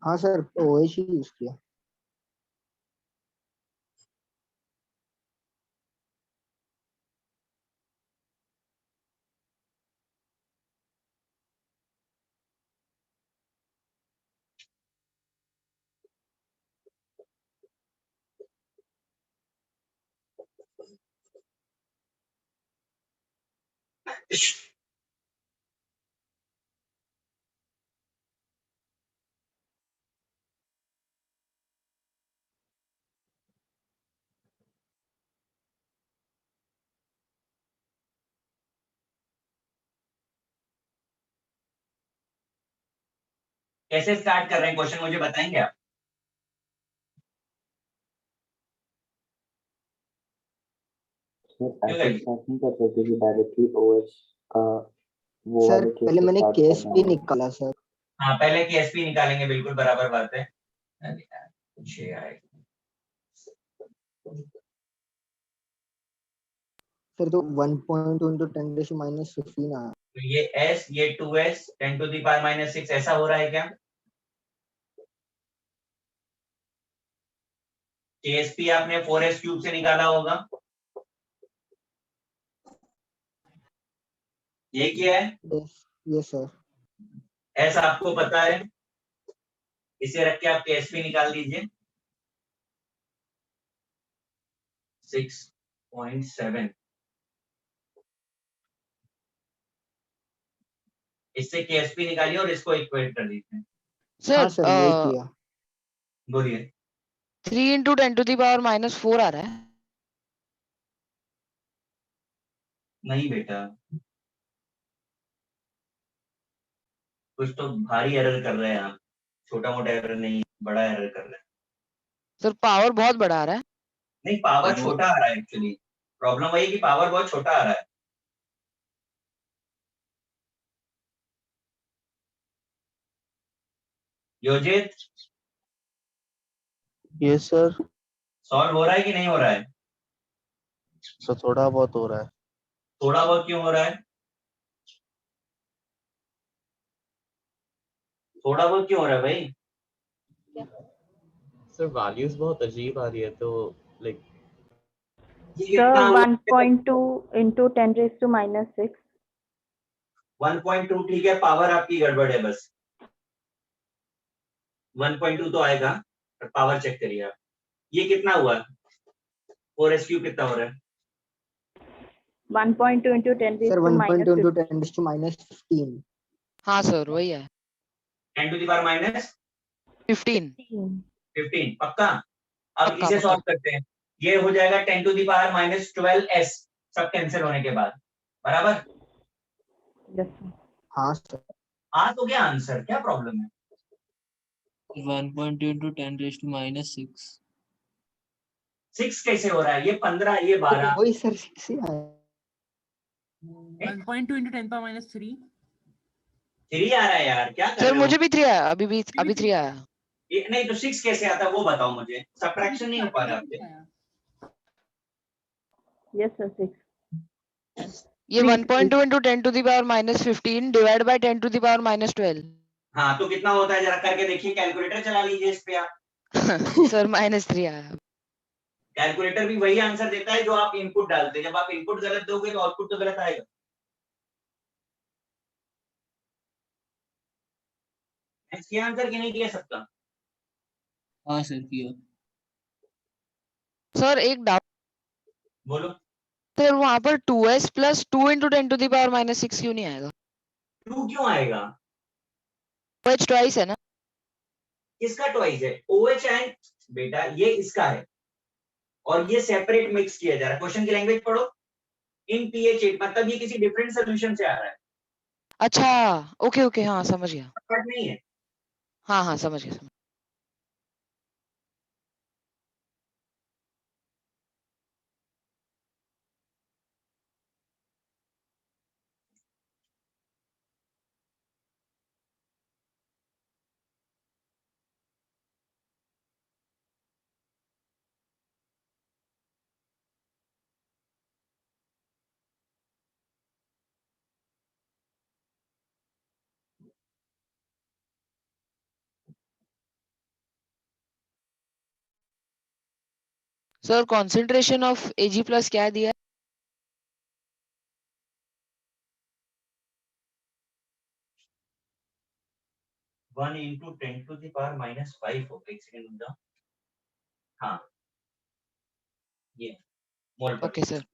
हाँ सर ओएच ही यूज किया। कैसे स्टार्ट कर रहे हैं क्वेश्चन मुझे बताएंगे आप? क्यों ऐसे गाइस? स्टार्ट नहीं कर सकते कि डायरेक्टली ओएच का वो सर वाले केस पहले से मैंने स्टार्ट केस करना भी है। निकाला सर। हाँ पहले केएसपी निकालेंगे, बिल्कुल बराबर बात है। अरे यार, कुछ ये आएगा। सर तो 1.2 into 10⁻⁻15 आया। तो ये s, ये 2s 10⁻⁻6 ऐसा हो रहा है क्या? केएसपी आपने 4s क्यूब से निकाला होगा, ये क्या है? Yes sir. s आपको पता है, इसे रख के आप केएसपी निकाल दीजिए 6.7। इससे केएसपी निकालिए और इसको इक्वेट कर दीजिए। हाँ सर सर वही किया। बोलिए। 3 into 10⁻⁻4 आ रहा है। नहीं बेटा, कुछ तो भारी एरर कर रहे हैं आप, छोटा मोटा एरर नहीं, बड़ा एरर कर रहे हैं। सर पावर बहुत बड़ा आ रहा है। नहीं, पावर वो छोटा आ रहा है एक्चुअली। प्रॉब्लम वही है कि पावर बहुत छोटा आ रहा है। योजित, यस सर। सॉल्व हो रहा है कि नहीं हो रहा है? सर थोड़ा बहुत हो रहा है। थोड़ा बहुत क्यों हो रहा है? थोड़ा बहुत क्यों हो रहा है भाई? सर वैल्यूज बहुत अजीब आ रही है तो लाइक ये Sir, कितना हुआ? 1.2 into 10⁻⁻6. 1.2 ठीक है, पावर आपकी गड़बड़ है बस। 1.2 तो आएगा, पर पावर चेक करिए आप। ये कितना हुआ? 4s क्यूब कितना हो रहा है? 1.2 into 10 sir raised to 1.2 into minus 10⁻15। हाँ सर वही है 10 to the power minus 15। 15 पक्का? अब पक्का इसे पक्का। सॉल्व करते हैं। ये हो जाएगा 10 to the power minus 12s, सब कैंसिल होने के बाद, बराबर? Yes, sir. हाँ सर। आ तो गया आंसर, क्या प्रॉब्लम है? 1.2 into 10⁻⁻6। 6 कैसे हो रहा है? ये 15, ये 12। वही सर 6 ही आया। 1.2 into 10⁻³ 3 आ रहा है यार, क्या कर सर रहे हो? मुझे भी 3 आया, अभी 3 आया। ये नहीं तो 6 कैसे आता है वो बताओ मुझे, सब्ट्रैक्शन नहीं हो पा रहा आपसे। Yes, sir. 6. ये Three, 1.2 into 10⁻⁻15 डिवाइड बाय 10⁻⁻12। हाँ तो कितना होता है जरा करके देखिए, कैलकुलेटर चला लीजिए इस पे आप। सर -3 आया। कैलकुलेटर भी वही आंसर देता है जो आप इनपुट डालते हैं। जब आप इनपुट गलत दोगे तो आउटपुट तो गलत आएगा। किया आंसर कि नहीं किया सबका? हाँ सर किया। सर एक डाउट, बोलो। सर वहां पर 2s plus 2 into 10⁻⁻6 क्यों नहीं आएगा? 2 क्यों आएगा? OH ट्वाइस है ना? किसका ट्वाइस है? OH एंड बेटा ये इसका है और ये सेपरेट मिक्स किया जा रहा है। क्वेश्चन की लैंग्वेज पढ़ो। इन pH 8 मतलब ये किसी डिफरेंट सोल्यूशन से आ रहा है, अच्छा ओके ओके, हाँ समझ गया। बट नहीं है। हाँ हाँ समझ गया समझ। Sir concentration of Ag plus क्या दिया है? 1 into 10 to the power -5 होगा। एक सेकंड रुक जाओ। हाँ ये मोल पर। Okay sir.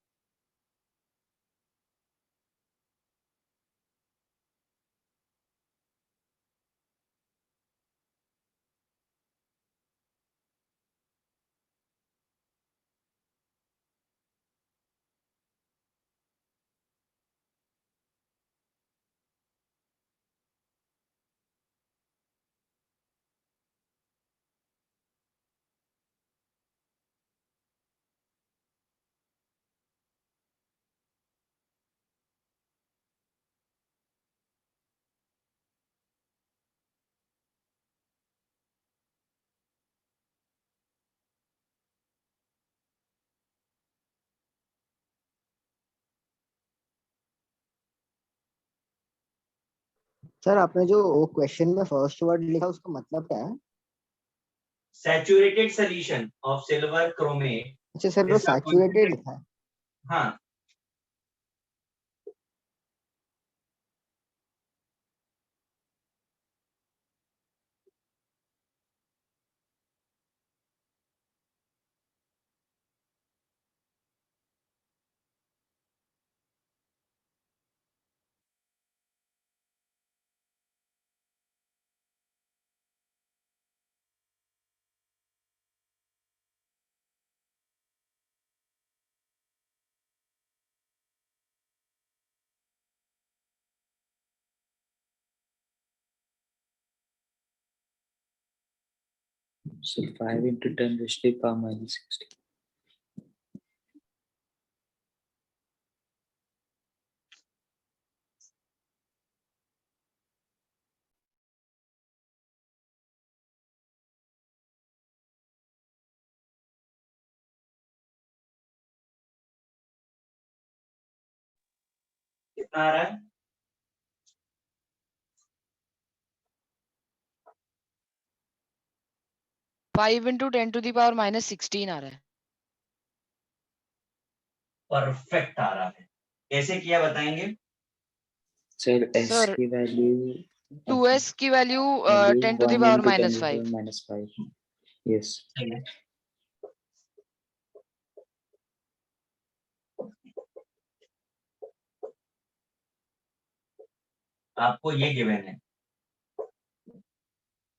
सर आपने जो क्वेश्चन में फर्स्ट वर्ड लिखा उसका मतलब क्या है? Saturated solution of silver chromate. अच्छा सर वो इसका सैचुरेटेड concentrate- लिखा है। हाँ, So 5 into 10 raised to the power minus 60. कितना आ रहा है? 5 into 10 to the power minus 16 आ रहा है। परफेक्ट आ रहा है। कैसे किया बताएंगे? Sir, S सर की value 2s की value value 10 to the 1 power into 10 minus to the 5। power minus 5. Yes. सही है। आपको ये गिवन है,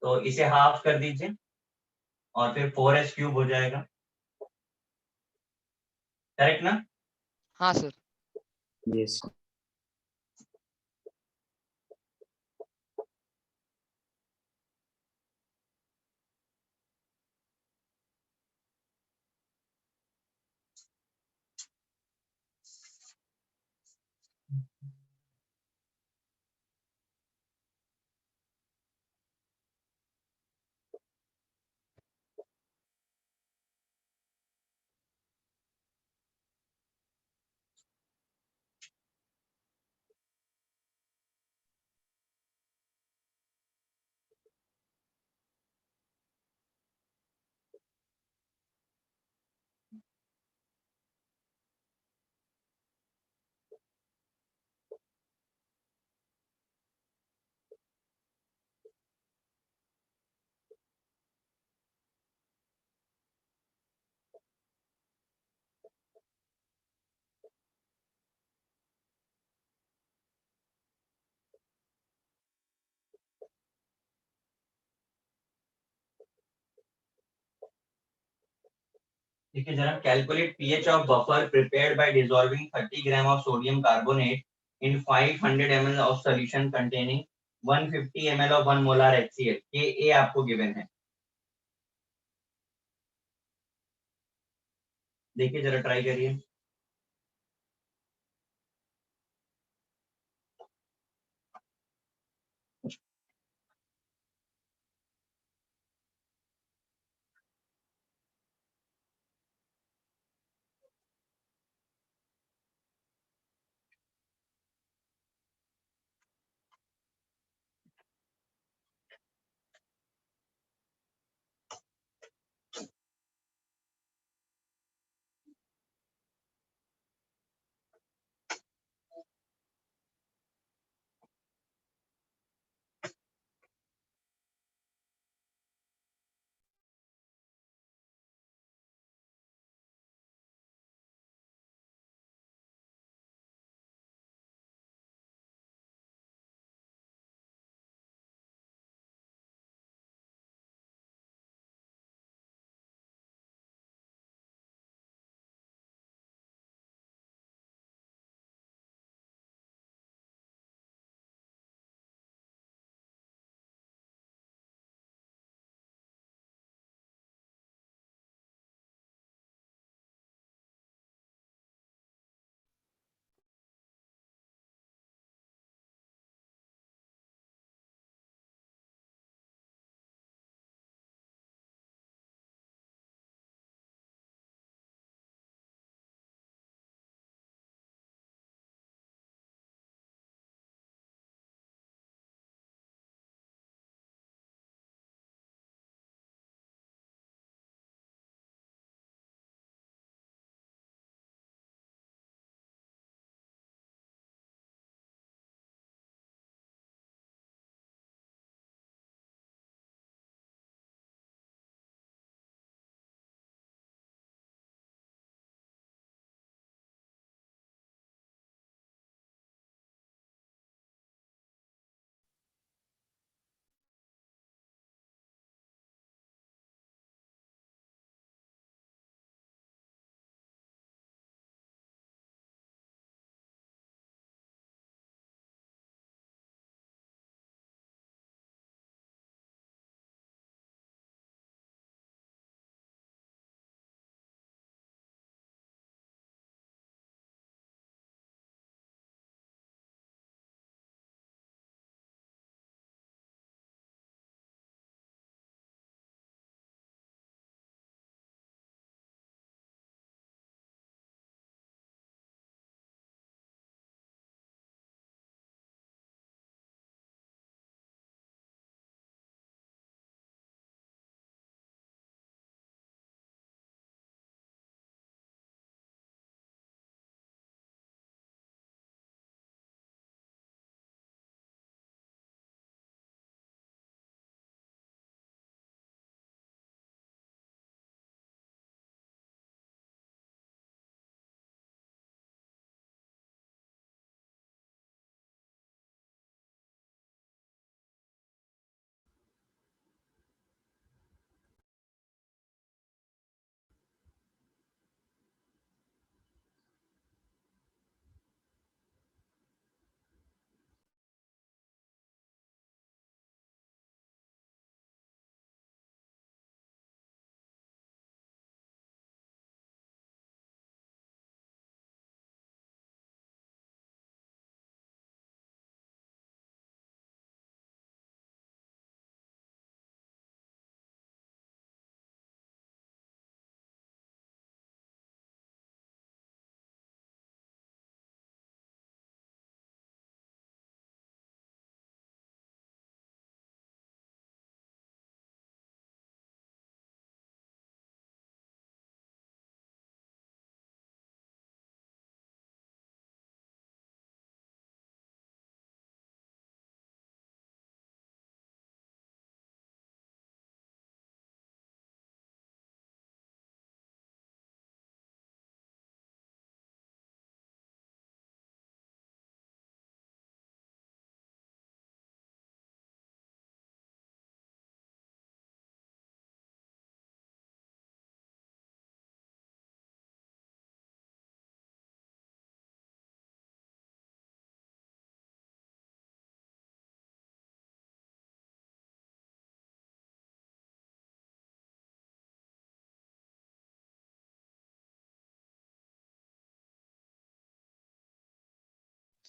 तो इसे हाफ कर दीजिए और फिर 4s क्यूब हो जाएगा। करेक्ट ना? हाँ सर। Yes. देखिए जरा, calculate pH of buffer prepared by dissolving 30 gram of sodium carbonate in 500 ml of solution containing 150 ml of 1 molar HCl। ये आपको गिवन है। देखिए जरा, ट्राई करिए।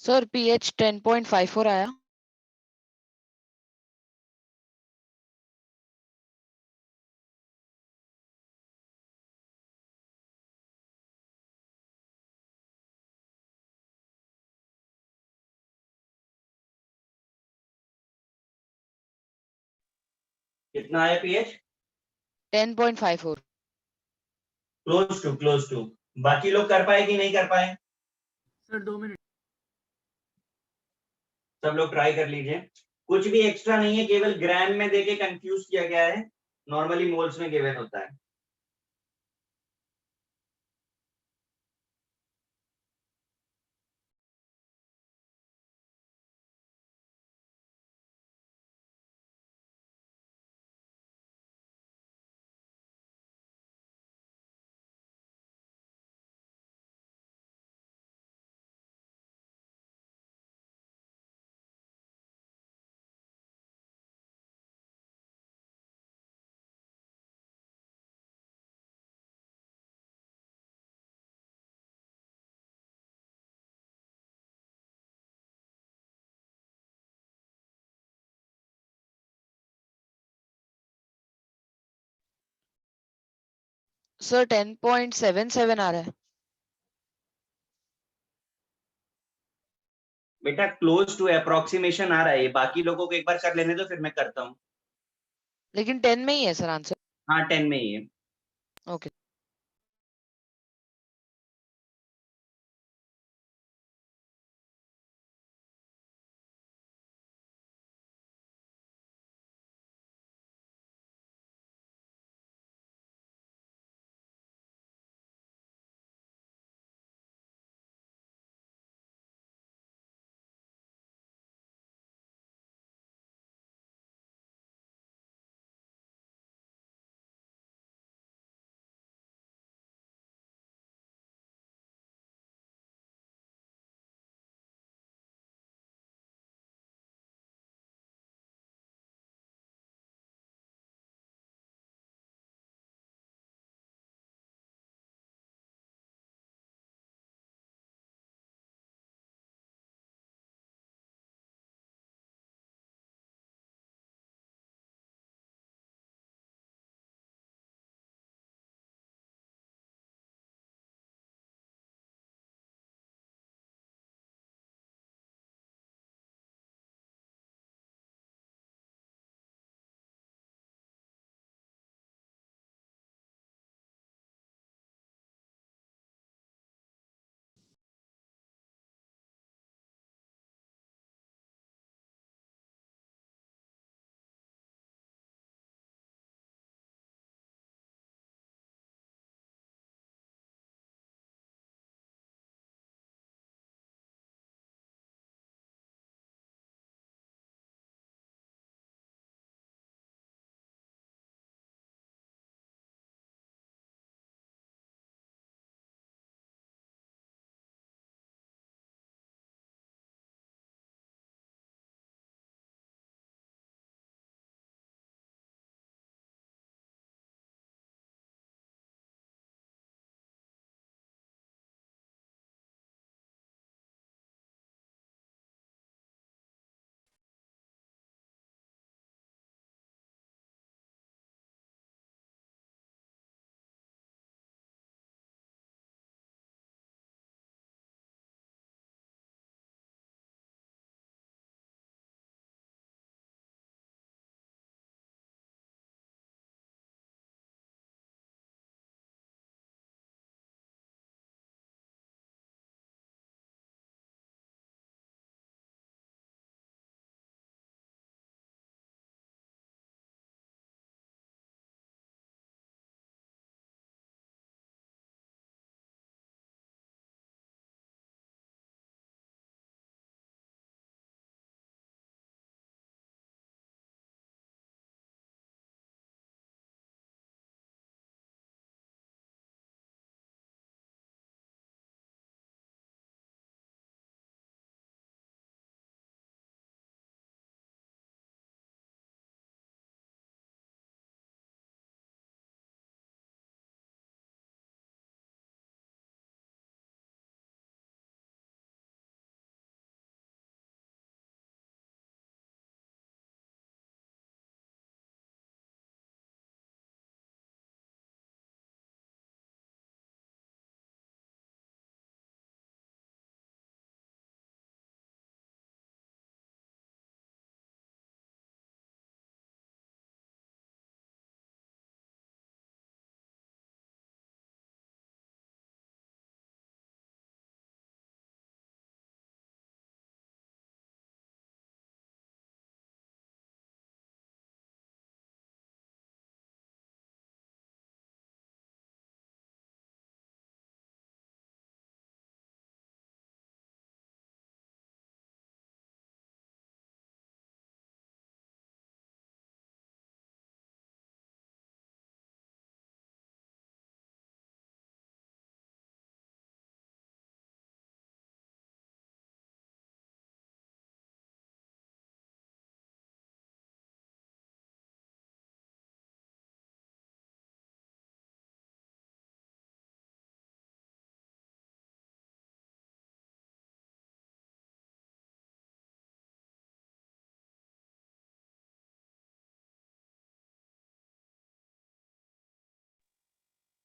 सर pH 10.54 आया। कितना आया पीएच? 10.54। Close to. बाकी लोग कर पाए कि नहीं कर पाए? Sir 2 minute. सब लोग ट्राई कर लीजिए। कुछ भी एक्स्ट्रा नहीं है, केवल ग्राम में देके कंफ्यूज किया गया है, नॉर्मली मोल्स में गिवन होता है। सर 10.77 आ रहा है। बेटा क्लोज टू अप्रोक्सीमेशन आ रहा है, बाकी लोगों को एक बार कर लेने दो, फिर मैं करता हूँ। लेकिन 10 में ही है सर आंसर। हाँ 10 में ही है। ओके।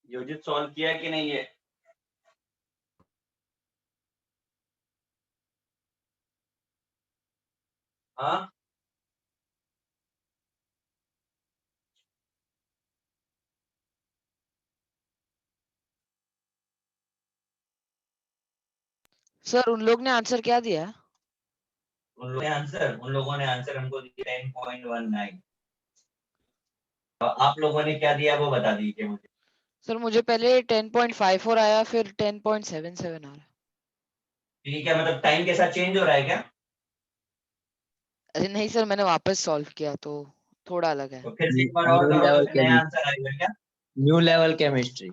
योजित सॉल्व किया कि नहीं है? हाँ सर उन लोग ने आंसर क्या दिया? उन लोगों ने आंसर हमको दिया 10.19। आप लोगों ने क्या दिया वो बता दीजिए मुझे। सर मुझे पहले 10.54 आया, फिर 10.77 आ रहा। ठीक है, मतलब टाइम के साथ चेंज हो रहा है क्या? अरे नहीं सर, मैंने वापस सॉल्व किया तो थोड़ा अलग है। तो फिर से एक बार और न्यू करो तो लेवल फिर नया आंसर आएगा क्या? New level chemistry.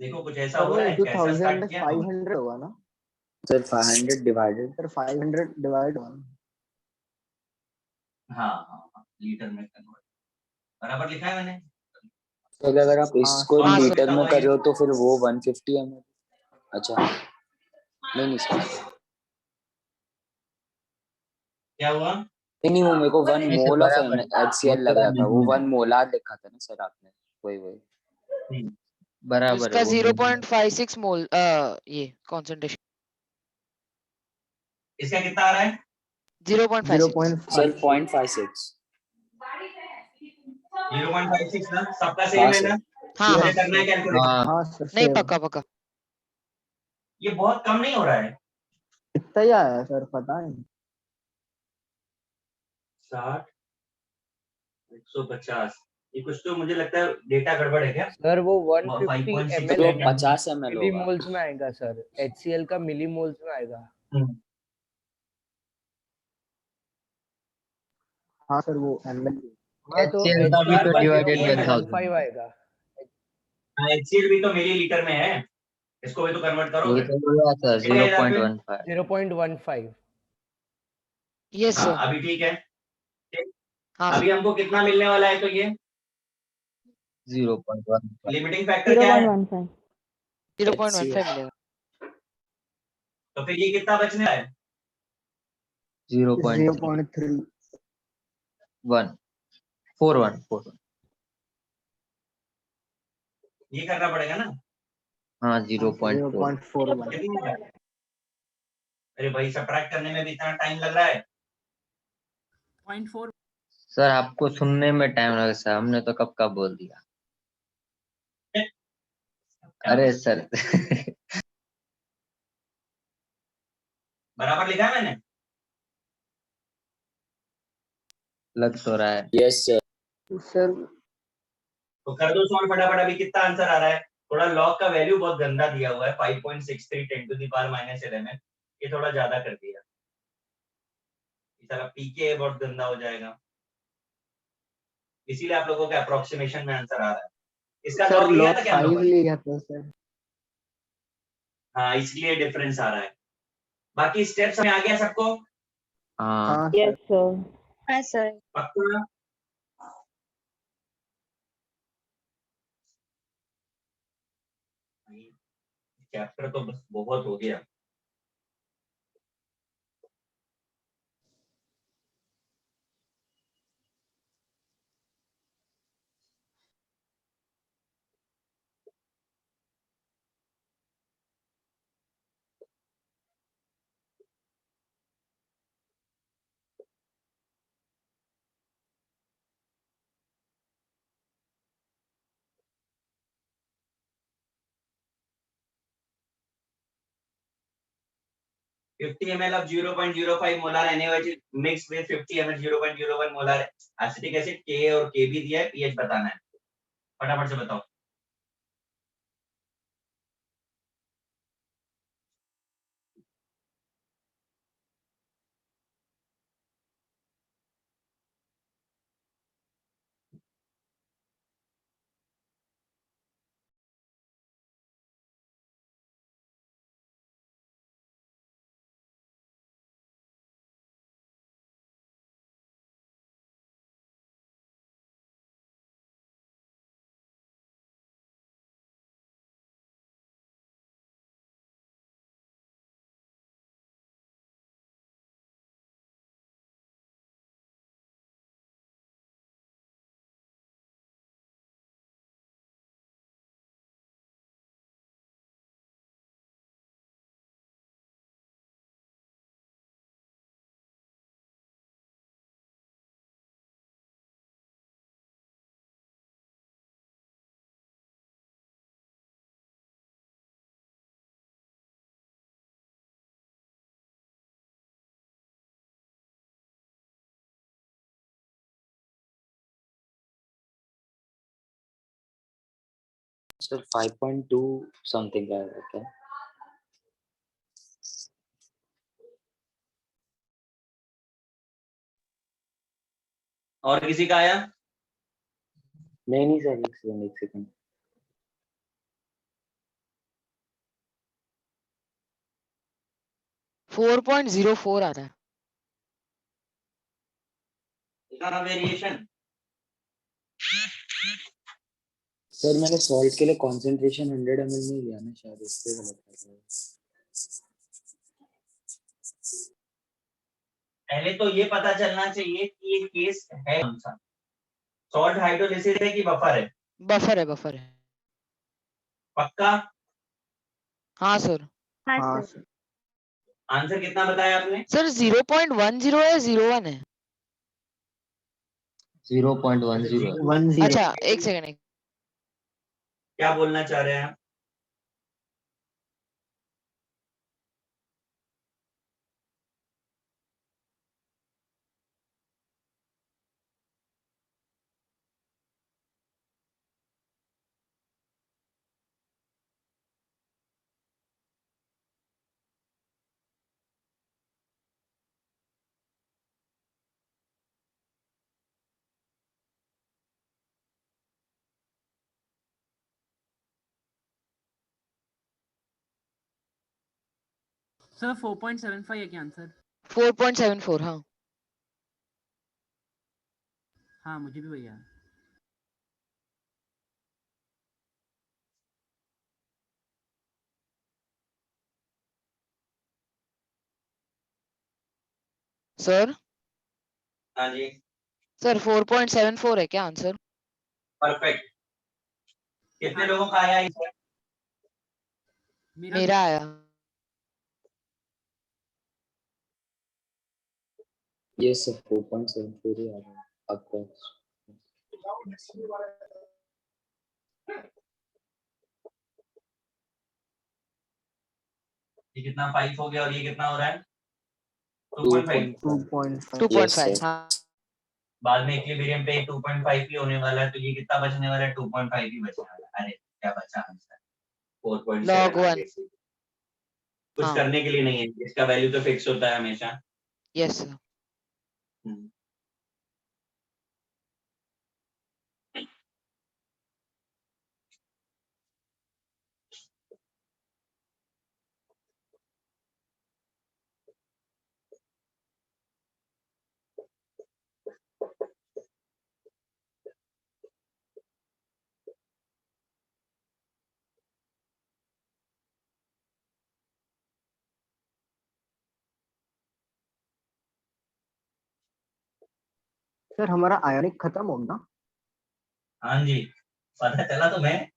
देखो कुछ ऐसा सर हो वो रहा है, इंटू कैसा स्टार्ट थाउजेंड किया फाइव हमने? हंड्रेड होगा ना sir 500 divided sir? 500 divide one. हाँ हाँ हाँ, लीटर में कन्वर्ट बराबर लिखा है मैंने। तो अगर आप हाँ इसको हाँ सर। लीटर कितना में हुआ कर ये? रहे हो तो फिर वो 150 ml। अच्छा नहीं नहीं सर, क्या हुआ? नहीं वो मेरे को 1 नहीं सर मोल ऑफ बराबर है, वो HCl लग थोड़ा रहा था, वो मिनिमम 1 है। मोलार लिखा था ना सर आपने। वही वही। हम्म, तो बराबर है इसका वो मिनिमम। 0.56 मोल ये कंसंट्रेशन इसका कितना आ रहा है? 0.56। सर 0.56। 0.56। 0.56 ना, सबका हाँ सेम है सर। ना? हाँ मुझे हाँ। करना है कैलकुलेशन। हाँ हाँ सर नहीं, सेम। पक्का पक्का। ये बहुत कम नहीं हो रहा है? इतना ही आया है सर, पता नहीं। 60, 150, ये कुछ तो मुझे लगता है डेटा गड़बड़ है क्या? सर वो 150 5.6 ml तो है ना, 50 ml होगा। मिलीमोल्स में आएगा सर, HCl का मिलीमोल्स में आएगा। हाँ सर वो ml। हाँ तो HCl का भी HCl तो का डिवाइडेड बाय 1000 0.15 है। आएगा। HCl भी तो मिली लीटर में है, इसको भी तो कन्वर्ट करो वही फिर। तो बोला सर ठीक है इधर पे। 0.15। 0.15। यस हाँ सर। अभी ठीक है। ठीक। हाँ अभी सर। हमको कितना मिलने वाला है तो ये 0.15। लिमिटिंग फैक्टर क्या है? 0.15। 0.15 मिलेगा। तो फिर ये कितना बचने है? 0.3 0.3। 1 4141। ये करना पड़ेगा ना? हाँ हाँ 0.4। 0.41। कितना है? अरे भाई सब्ट्रैक्ट करने में भी इतना टाइम लग रहा है। 0.4। सर आपको सुनने में टाइम लगा सर, हमने तो कब का बोल दिया। क्या अरे बात। सर बराबर लिखा है मैंने? लग तो रहा है। Yes sir. सर तो कर दो सॉल्व फटाफट, अभी कितना आंसर आ रहा है? थोड़ा लॉग का वैल्यू बहुत गंदा दिया हुआ है, 5.63 10⁻⁻11। ये थोड़ा ज्यादा कर दिया। ये सारा पीके बहुत गंदा हो जाएगा, इसीलिए आप लोगों का अप्रोक्सीमेशन में आंसर आ रहा है। इसका सर लॉग लिया log था क्या हम 5 लोगों ने? लिया था सर। हाँ इसलिए डिफरेंस आ रहा है। बाकी स्टेप्स में आ गया सबको? हाँ हाँ Yes सर। sir. हाँ सर। पक्का? चैप्टर तो बस बहुत हो गया। Fifty ml of 0.05 molar NaOH mix with 50 ml 0.01 molar acetic acid, Ka और Kb दिया है, पीएच बताना है। फटाफट से बताओ। सर 5.2 समथिंग का है क्या? और किसी का आया? नहीं सर, एक सेकंड। 4.04 आ रहा है। इतना वेरिएशन? सर मैंने सॉल्ट के लिए कंसंट्रेशन 100 ml नहीं लिया ना, शायद इससे गलत कर रहा है। पहले तो ये पता चलना चाहिए कि ये केस है कौन सा, सॉल्ट हाइड्रोलिसिस है कि बफर है? बफर है, बफर है। पक्का? हाँ सर। हाँ सर। आंसर कितना बताया आपने? सर 0.10 है, 01 है। 0.10 है। 10। अच्छा एक सेकंड। क्या बोलना चाह रहे हैं आप? सर 4.75 है क्या आंसर? 4.74 हाँ। हाँ मुझे भी वही यार। सर हाँ जी, सर 4.74 है क्या आंसर? परफेक्ट। कितने हाँ। लोगों का आया इसे? मेरा आया। ये सर 4.74 ही आ रहा है आपका। ये कितना 5 हो गया और ये कितना हो रहा है? 2.5। 2.5। Yes 2.5 sir. हाँ। बाद में इक्विलिब्रियम पे 2.5 ही होने वाला है, तो ये कितना बचने वाला है? 2.5 ही बचने वाला है। अरे क्या बचा आंसर? 4.7 log आ 1 गया। कुछ हाँ। करने के लिए नहीं है, इसका वैल्यू तो फिक्स होता है हमेशा। Yes sir. हम्म। सर हमारा आयोनिक खत्म हो गया। हाँ जी, पता चला तुम्हें?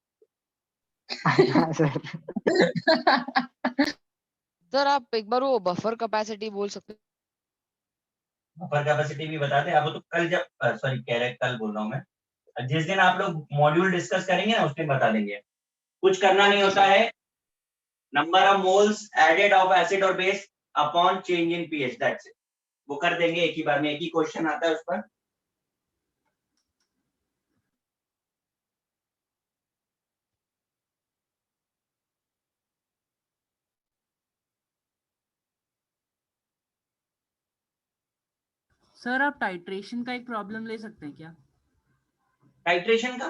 हाँ सर। सर आप एक बार वो बफर कैपेसिटी बोल सकते हैं? बफर कैपेसिटी भी बता दे। अब तो कल जब, सॉरी कह रहे कल बोल रहा हूँ मैं, जिस दिन आप लोग मॉड्यूल डिस्कस करेंगे ना उस दिन बता देंगे। कुछ करना नहीं ओके होता सर। है, number of moles added of acid और base upon change in pH, that's it. वो कर देंगे एक ही बार में, एक ही क्वेश्चन आता है उस पर। सर आप टाइट्रेशन का एक प्रॉब्लम ले सकते हैं क्या? टाइट्रेशन का?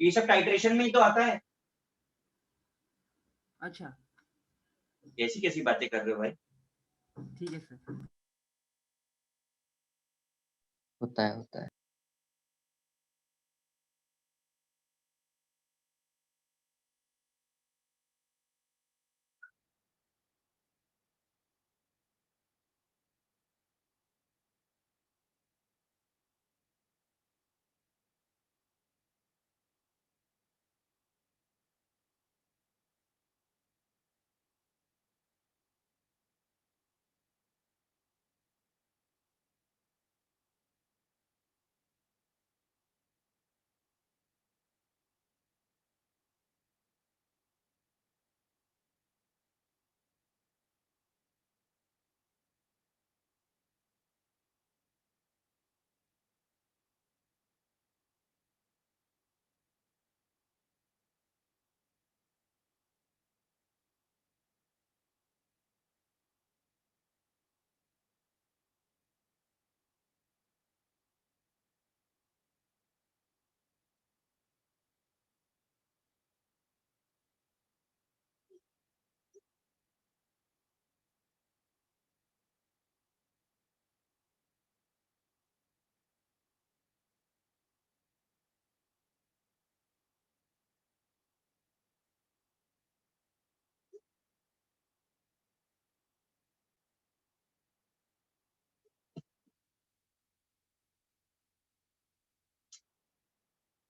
ये सब टाइट्रेशन में ही तो आता है। अच्छा कैसी कैसी बातें कर रहे हो भाई? ठीक है सर। होता है।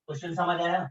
क्वेश्चन समझ आया?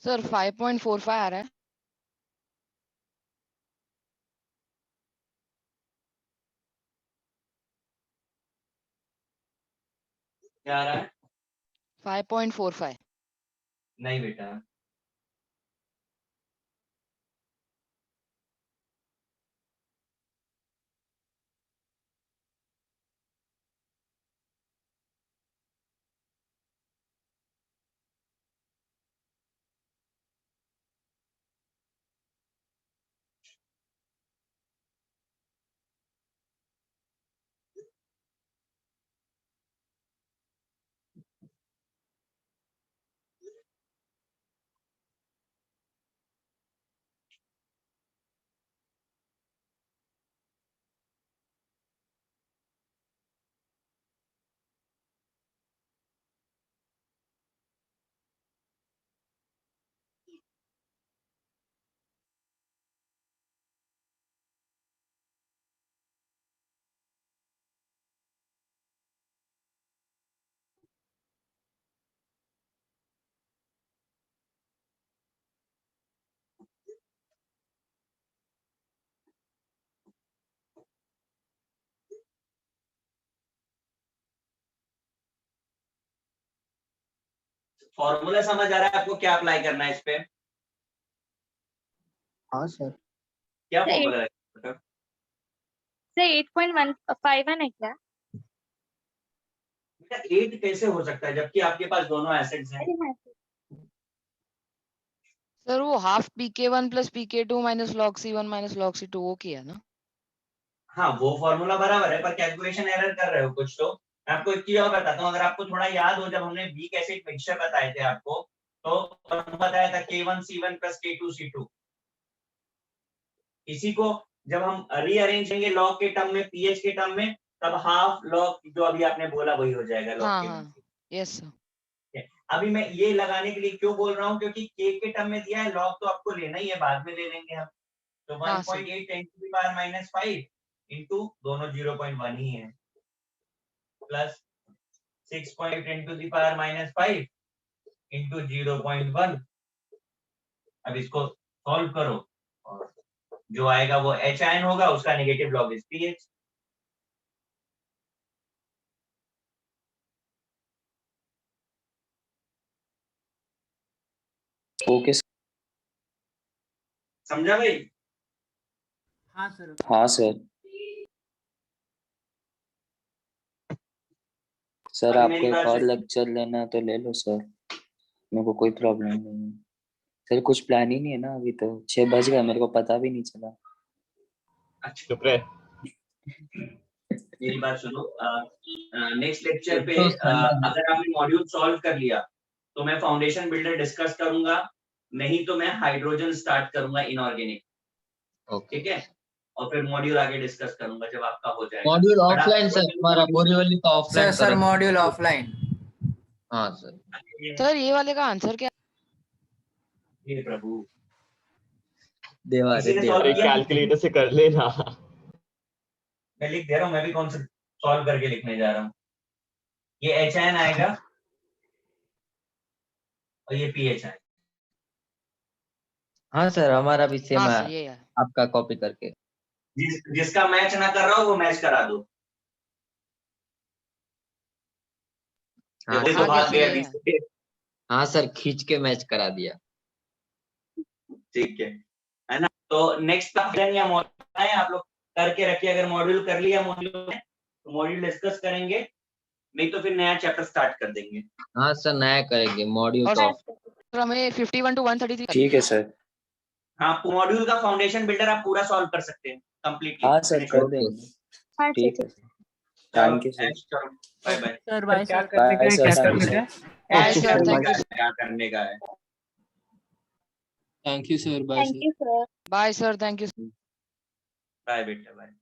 सर 5.45 आ रहा है। क्या आ रहा है? 5.45। नहीं बेटा, फॉर्मूला समझ आ रहा है आपको? क्या अप्लाई करना है इस पे? हाँ सर। क्या फॉर्मूला है? सर 8.15 है क्या? बेटा 8 कैसे हो सकता है जबकि आपके पास दोनों एसेट्स हैं? अरे हाँ सर। सर वो half pk1 plus pk2 minus log c1 minus log c2 वो किया ना। हाँ वो फॉर्मूला बराबर है, पर कैलकुलेशन एरर कर रहे हो कुछ। तो मैं आपको एक चीज और बताता हूँ, अगर आपको थोड़ा याद हो, जब हमने वीक एसिड मिक्सचर बताए थे आपको, तो बताया था K1C1 प्लस K2C2। इसी को जब हम रीअरेंज करेंगे लॉग के टर्म में, पीएच के टर्म में, तब हाफ लॉग जो अभी आपने बोला वही हो जाएगा लॉग हाँ के। हाँ यस सर। अभी मैं ये लगाने के लिए क्यों बोल रहा हूँ, क्योंकि के टर्म में दिया है, लॉग तो आपको लेना ही है, बाद में ले लेंगे हम। तो हाँ sir. 1.8 10 to the power minus 5 into दोनों 0.1 ही है, plus 6.10 to the power minus 5 into 0.1। अब इसको सॉल्व करो और जो आएगा वो एच आयन होगा, उसका negative log is pH. Okay समझा भाई? हाँ सर। हाँ सर। सर अभी आपको मेरी एक बात और सुनिए। लेक्चर लेना है तो ले लो सर, मेरे को कोई प्रॉब्लम नहीं है सर। कुछ प्लान ही नहीं है ना अभी, तो 6 बज गए, मेरे को पता भी नहीं चला। अच्छा चुप रहे। मेरी बात सुनो, नेक्स्ट लेक्चर पे तो संडे अगर आपने मॉड्यूल सॉल्व कर लिया तो मैं फाउंडेशन बिल्डर डिस्कस करूंगा, नहीं तो मैं हाइड्रोजन स्टार्ट करूंगा इनऑर्गेनिक, ओके। ठीक है? और फिर मॉड्यूल आगे डिस्कस करूंगा जब आपका हो जाएगा। मॉड्यूल बट आप ऑफलाइन सर, हमारा बोरीवली का sir offline sir module offline. हाँ सर। सर ये वाले का आंसर क्या? हे प्रभु, देवा रे किसी ने देवा। सॉल्व अरे किया? कैलकुलेटर से कर लेना। मैं लिख दे रहा हूँ, मैं भी कौन सा सॉल्व करके लिखने जा रहा हूँ। ये एच एन आएगा और ये पी एच आएगा। हाँ सर, हमारा भी सेम हाँ है, सर ये है। आपका कॉपी करके। जिसका मैच ना कर रहा हो वो मैच करा दो। हाँ कोई तो आगे भाग से गया ये बीच है। से। हाँ सर, खींच के मैच करा दिया। ठीक है ना? तो नेक्स्ट या मॉड्यूल है, आप लोग करके रखिए। अगर मॉड्यूल कर लिया मॉड्यूल में तो मॉड्यूल डिस्कस करेंगे, नहीं तो फिर नया चैप्टर स्टार्ट कर देंगे। हाँ सर नया करेंगे मॉड्यूल और तो सर हमें 51 to 133 ठीक है सर। हाँ मॉड्यूल का फाउंडेशन बिल्डर आप पूरा सॉल्व कर सकते हैं कंप्लीटली। हाँ सर कर देंगे। हाँ ठीक है चलो थैंक यू सर। चलो bye bye. Sir bye sir. Bye sir thank you sir. Bye sir, thank you क्या करने का है। Thank you sir, bye thank sir. You sir. Bye sir, thank you. Bye बेटा बाय।